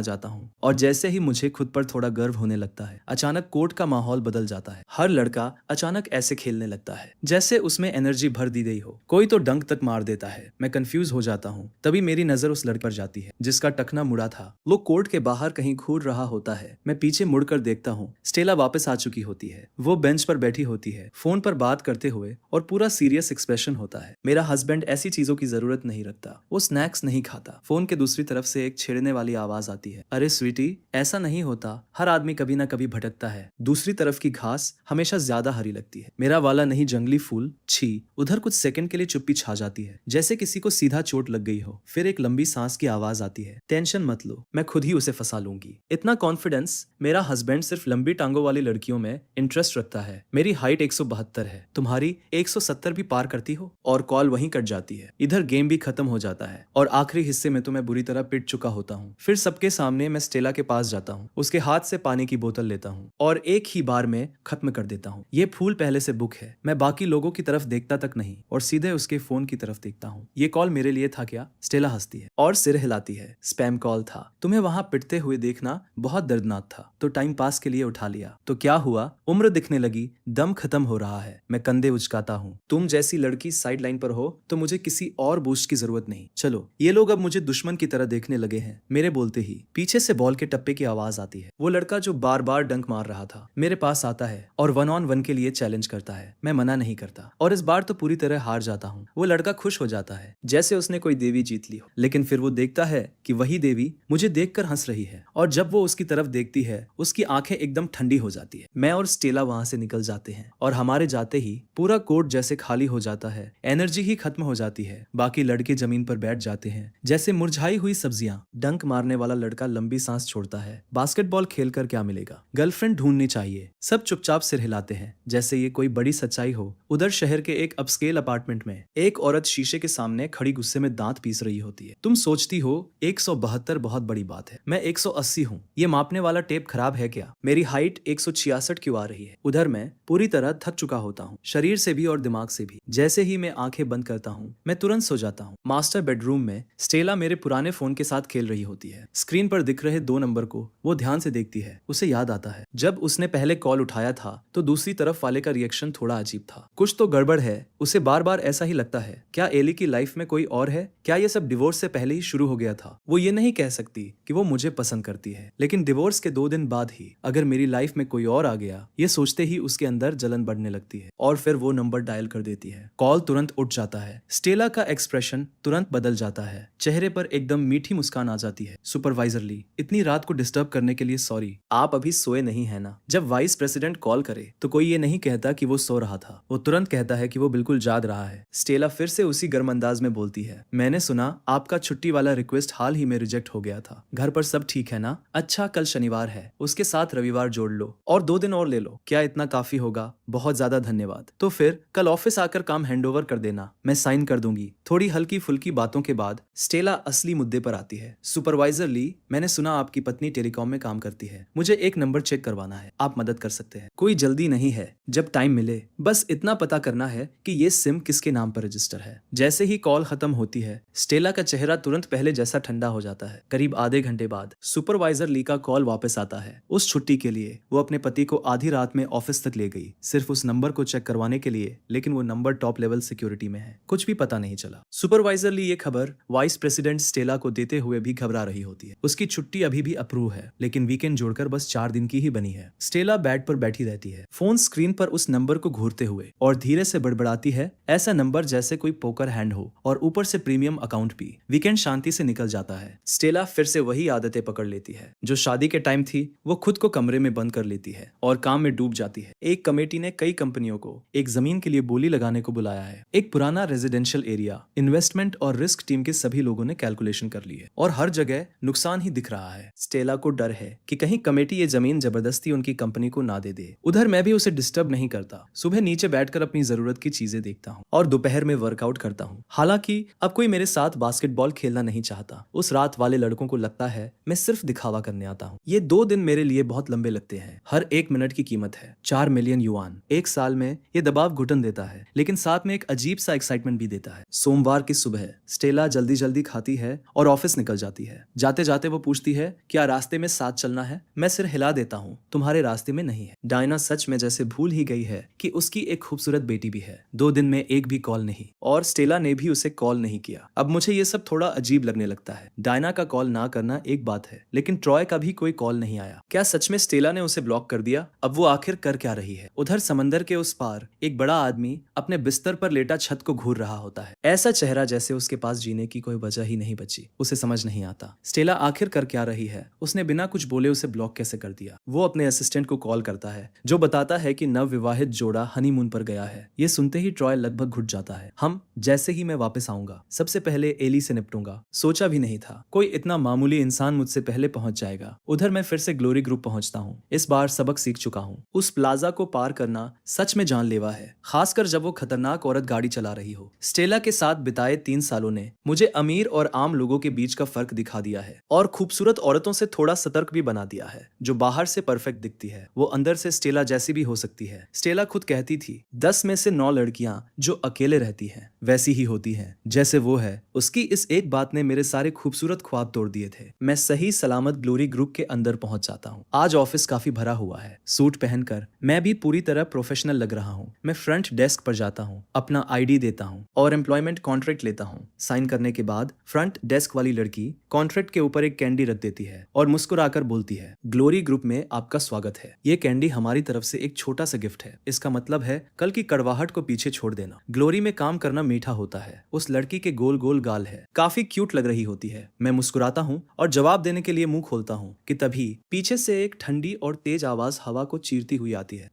जाता हूँ और जैसे ही मुझे खुद पर थोड़ा गर्व होने लगता है, अचानक कोर्ट का माहौल बदल जाता है। हर लड़का अचानक ऐसे खेलने लगता है जैसे उसमें एनर्जी भर दी गई हो। कोई तो डंक तक मार देता है। मैं कंफ्यूज हो जाता हूँ। तभी मेरी नजर उस लड़के पर जाती है जिसका टखना मुड़ा था। वो कोर्ट के बाहर कहीं घूर रहा होता है। मैं पीछे मुड़कर देखता हूँ। स्टेला वापस आ चुकी होती है। वो बेंच पर बैठी होती है, फोन पर बात करते हुए, और पूरा सीरियस एक्सप्रेशन होता है। मेरा हस्बैंड ऐसी चीजों की जरूरत नहीं रखता। वो स्नैक्स नहीं खाता। फोन के दूसरी तरफ से एक छेड़ने वाली आवाज आती है, अरे स्वीटी, ऐसा नहीं होता, हर आदमी कभी ना कभी भटकता है। दूसरी तरफ की घास हमेशा ज्यादा हरी लगती है। मेरा वाला नहीं जंगली फूल। छी। उधर कुछ सेकंड के लिए चुप्पी छा जाती है, जैसे किसी को सीधा चोट लग गई हो। फिर एक लंबी सांस की आवाज आती है, टेंशन मत लो, मैं खुद ही उसे फंसा लूंगी। इतना कॉन्फिडेंस। मेरा हस्बैंड सिर्फ लंबी टांगों वाली लड़कियों में इंटरेस्ट रखता है। मेरी हाइट 172 है, तुम्हारी 170 भी पार करती हो। और कॉल वहीं कट जाती है। इधर गेम भी खत्म हो जाता है और आखिरी हिस्से में तो मैं बुरी तरह पिट चुका होता हूँ। फिर सबके सामने मैं स्टेला के पास जाता हूँ, उसके हाथ से पानी की बोतल लेता हूँ और एक ही बार में खत्म कर देता हूँ। ये फूल पहले से बुक है। मैं बाकी लोगों की तरफ देखता तक नहीं और सीधे उसके फोन की तरफ देखता हूँ। ये कॉल मेरे लिए था क्या? स्टेला हंसती है और सिर हिलाती है, स्पैम कॉल था। तुम्हें वहां पिटते हुए देखना बहुत दर्दनाक था, तो टाइम पास के लिए उठा लिया। तो क्या हुआ? उम्र दिखने लगी, दम खत्म हो रहा है। मैं कंधे उचकाता हूँ। तुम जैसी लड़की साइड लाइन पर हो तो मुझे किसी और बूस्ट की जरूरत नहीं। चलो। ये लोग अब मुझे दुश्मन की तरह देखने लगे हैं। मेरे बोलते ही पीछे से बॉल के टप्पे की आवाज आती है। वो लड़का जो बार बार डंक मार रहा था मेरे पास आता है और 1-on-1 के लिए चैलेंज करता है। मैं मना नहीं करता और इस बार तो पूरी तरह हार जाता हूँ। वो लड़का खुश हो जाता है जैसे उसने कोई देवी जीत ली हो, लेकिन फिर वो देखता है कि वही देवी मुझे देखकर हंस रही है और जब वो उसकी तरफ देखती है उसकी आंखें एकदम ठंडी हो जाती है। मैं और स्टेला वहां से निकल जाते हैं और हमारे जाते ही पूरा कोर्ट जैसे खाली हो जाता है। एनर्जी ही खत्म हो जाती है। बाकी लड़के जमीन पर बैठ जाते हैं जैसे मुरझाई हुई सब्जियां। डंक मारने वाला लड़का लंबी सांस छोड़ता है। बास्केटबॉल खेलकर क्या मिलेगा? गर्लफ्रेंड ढूंढनी चाहिए। सब चुपचाप सिर हिलाते हैं जैसे ये कोई बड़ी सच्चाई हो। उधर शहर के एक अपस्केल अपार्टमेंट में एक औरत शीशे के सामने खड़ी गुस्से में दांत पीस रही होती है। तुम सोचती हो 172 बहुत बड़ी बात है, मैं 180 हूँ। ये मापने वाला टेप खराब है क्या? मेरी हाइट 166 क्यों आ रही है? उधर मैं पूरी तरह थक चुका होता हूँ, शरीर से भी और दिमाग से भी। जैसे ही मैं आंखें बंद करता हूँ मैं तुरंत सो जाता हूँ। मास्टर बेडरूम में स्टेला मेरे पुराने फोन के साथ खेल रही होती है। स्क्रीन पर दिख रहे 2 नंबर को वो ध्यान से देखती है। उसे याद आता है जब उसने पहले कॉल उठाया था तो दूसरी तरफ वाले का रिएक्शन थोड़ा अजीब था। कुछ तो गड़बड़ है। उसे बार बार ऐसा ही लगता है। क्या एली की लाइफ में कोई और है? क्या ये सब डिवोर्स से पहले ही शुरू हो गया था? वो ये नहीं कह सकती कि वो मुझे पसंद करती है, लेकिन डिवोर्स के 2 दिन बाद ही अगर मेरी लाइफ में कोई और आ गया, ये सोचते ही उसके अंदर जलन बढ़ने लगती है और फिर वो नंबर डायल कर देती है। कॉल तुरंत उठ जाता है। स्टेला का एक्सप्रेशन तुरंत बदल जाता है। चेहरे पर एकदम मीठी मुस्कान आ जाती है। सुपरवाइजर ली, इतनी रात को डिस्टर्ब करने के लिए सॉरी। आप अभी सोए नहीं है ना? जब वाइस प्रेसिडेंट कॉल करे तो कोई ये नहीं कहता कि वो सो रहा था, वो तुरंत कहता है कि वो बिल्कुल जाग रहा है। स्टेला फिर से उसी गर्म अंदाज में बोलती है, मैंने सुना आपका छुट्टी वाला रिक्वेस्ट हाल ही में रिजेक्ट हो गया था। घर पर सब ठीक है ना? अच्छा, कल शनिवार है, उसके साथ रविवार जोड़ लो और 2 दिन और ले लो। क्या इतना काफी होगा? बहुत ज्यादा धन्यवाद। तो फिर कल ऑफिस आकर काम हैंडओवर कर देना, मैं साइन कर दूंगी। थोड़ी हल्की फुल्की बातों के बाद स्टेला असली मुद्दे पर आती है। सुपरवाइजर ली, मैंने सुना आपकी पत्नी टेलीकॉम में काम करती है, मुझे एक नंबर चेक करवाना है, आप मदद कर सकते हैं? कोई जल्दी नहीं है, जब टाइम मिले। बस इतना पता करना है कि ये सिम किसके नाम पर रजिस्टर है। जैसे ही कॉल खत्म होती है स्टेला का चेहरा तुरंत पहले जैसा ठंडा हो जाता है। करीब आधे घंटे बाद सुपरवाइजर ली का कॉल वापस आता है। उस छुट्टी के लिए वो अपने पति को आधी रात में ऑफिस तक ले गई, सिर्फ उस नंबर को चेक करवाने के लिए, लेकिन वो नंबर टॉप लेवल सिक्योरिटी में है। कुछ भी पता नहीं चला। सुपरवाइजर ली ये खबर वाइस प्रेसिडेंट पेमेंट स्टेला को देते हुए भी घबरा रही होती है। उसकी छुट्टी अभी भी अप्रूव है, लेकिन वीकेंड जोड़कर बस 4 दिन की ही बनी है। स्टेला बेड पर बैठी रहती है, फोन स्क्रीन पर उस नंबर को घूरते हुए, और धीरे से बड़बड़ाती है, ऐसा नंबर जैसे कोई पोकर हैंड हो, और ऊपर से प्रीमियम अकाउंट भी। वीकेंड शांति से निकल जाता है। स्टेला फिर से वही आदतें पकड़ लेती है जो शादी के टाइम थी। वो खुद को कमरे में बंद कर लेती है और काम में डूब जाती है। एक कमेटी ने कई कंपनियों को एक जमीन के लिए बोली लगाने को बुलाया है। एक पुराना रेजिडेंशियल एरिया, इन्वेस्टमेंट और रिस्क टीम के सभी लोगों ने कैलकुलेशन कर ली है और हर जगह नुकसान ही दिख रहा है। स्टेला को डर है कि कहीं कमेटी ये जमीन जबरदस्ती उनकी कंपनी को ना दे दे। उधर मैं भी उसे डिस्टर्ब नहीं करता। सुबह नीचे बैठकर अपनी जरूरत की चीजें देखता हूँ और दोपहर में वर्कआउट करता हूँ। हालांकि अब कोई मेरे साथ बास्केटबॉल खेलना नहीं चाहता। उस रात वाले लड़कों को लगता है मैं सिर्फ दिखावा करने आता हूँ। ये 2 दिन मेरे लिए बहुत लंबे लगते हैं। हर 1 मिनट की कीमत है 4 मिलियन युआन। एक साल में ये दबाव घुटन देता है, लेकिन साथ में एक अजीब सा एक्साइटमेंट भी देता है। सोमवार की सुबह स्टेला जल्दी जल्दी खाती है और ऑफिस निकल जाती है। जाते जाते वो पूछती है, क्या रास्ते में साथ चलना है? मैं सिर हिला देता हूँ, तुम्हारे रास्ते में नहीं है। डायना सच में जैसे भूल ही गई है कि उसकी एक खूबसूरत बेटी भी है। 2 दिन में एक भी कॉल नहीं, और स्टेला ने भी उसे कॉल नहीं किया। अब मुझे ये सब थोड़ा अजीब लगने लगता है। डायना का कॉल ना करना एक बात है, लेकिन ट्रॉय का भी कोई कॉल नहीं आया। क्या सच में स्टेला ने उसे ब्लॉक कर दिया? अब वो आखिर कर क्या रही है? उधर समंदर के उस पार एक बड़ा आदमी अपने बिस्तर पर लेटा छत को घूर रहा होता है। ऐसा चेहरा जैसे उसके पास जीने की कोई वजह ही नहीं बची। उसे समझ नहीं आता स्टेला आखिर कर क्या रही है। उसने बिना कुछ बोले उसे ब्लॉक कैसे कर दिया? वो अपने असिस्टेंट को कॉल करता है, जो बताता है कि नवविवाहित जोड़ा हनीमून पर गया है। ये सुनते ही ट्रॉय लगभग घुट जाता है। जैसे ही मैं वापस आऊंगा, सबसे पहले एली से निपटूंगा। सोचा भी नहीं था कोई इतना मामूली इंसान मुझसे पहले पहुंच जाएगा। उधर मैं फिर से ग्लोरी ग्रुप पहुंचता हूँ। इस बार सबक सीख चुका हूँ। उस प्लाजा को पार करना सच में जानलेवा है, खासकर जब वो खतरनाक औरत गाड़ी चला रही हो। स्टेला के साथ बिताए 3 सालों ने मुझे अमीर और आम लोगों के बीच का फर्क दिखा दिया है, और खूबसूरत औरतों से थोड़ा सतर्क भी बना दिया है। जो बाहर से परफेक्ट दिखती है, वो अंदर से स्टेला जैसी भी हो सकती है। स्टेला खुद कहती थी, 10 में से 9 लड़कियां जो अकेले रहती हैं वैसी ही होती हैं जैसे वो है। उसकी इस एक बात ने मेरे सारे खूबसूरत ख्वाब तोड़ दिए थे। मैं सही सलामत ग्लोरी ग्रुप के अंदर पहुंच जाता हूँ। आज ऑफिस काफी भरा हुआ है। सूट पहनकर मैं भी पूरी तरह प्रोफेशनल लग रहा हूँ। मैं फ्रंट डेस्क पर जाता हूँ, अपना आईडी देता हूँ और एम्प्लॉयमेंट कॉन्ट्रैक्ट लेता हूँ। साइन करने के बाद फ्रंट डेस्क वाली लड़की कॉन्ट्रैक्ट के ऊपर एक कैंडी रख देती है और मुस्कुराकर बोलती है, ग्लोरी ग्रुप में आपका स्वागत है। ये कैंडी हमारी तरफ से एक छोटा सा गिफ्ट है। इसका मतलब है कल की कड़वाहट को पीछे छोड़ देना। ग्लोरी में काम करना मीठा होता है। उस लड़की के गोल गोल गाल है, काफी क्यूट लग रही होती है। मैं मुस्कुराता हूँ और जवाब देने के लिए मुंह खोलता हूँ कि तभी पीछे से एक ठंडी और तेज आवाज हवा को चीरती हुई आती है।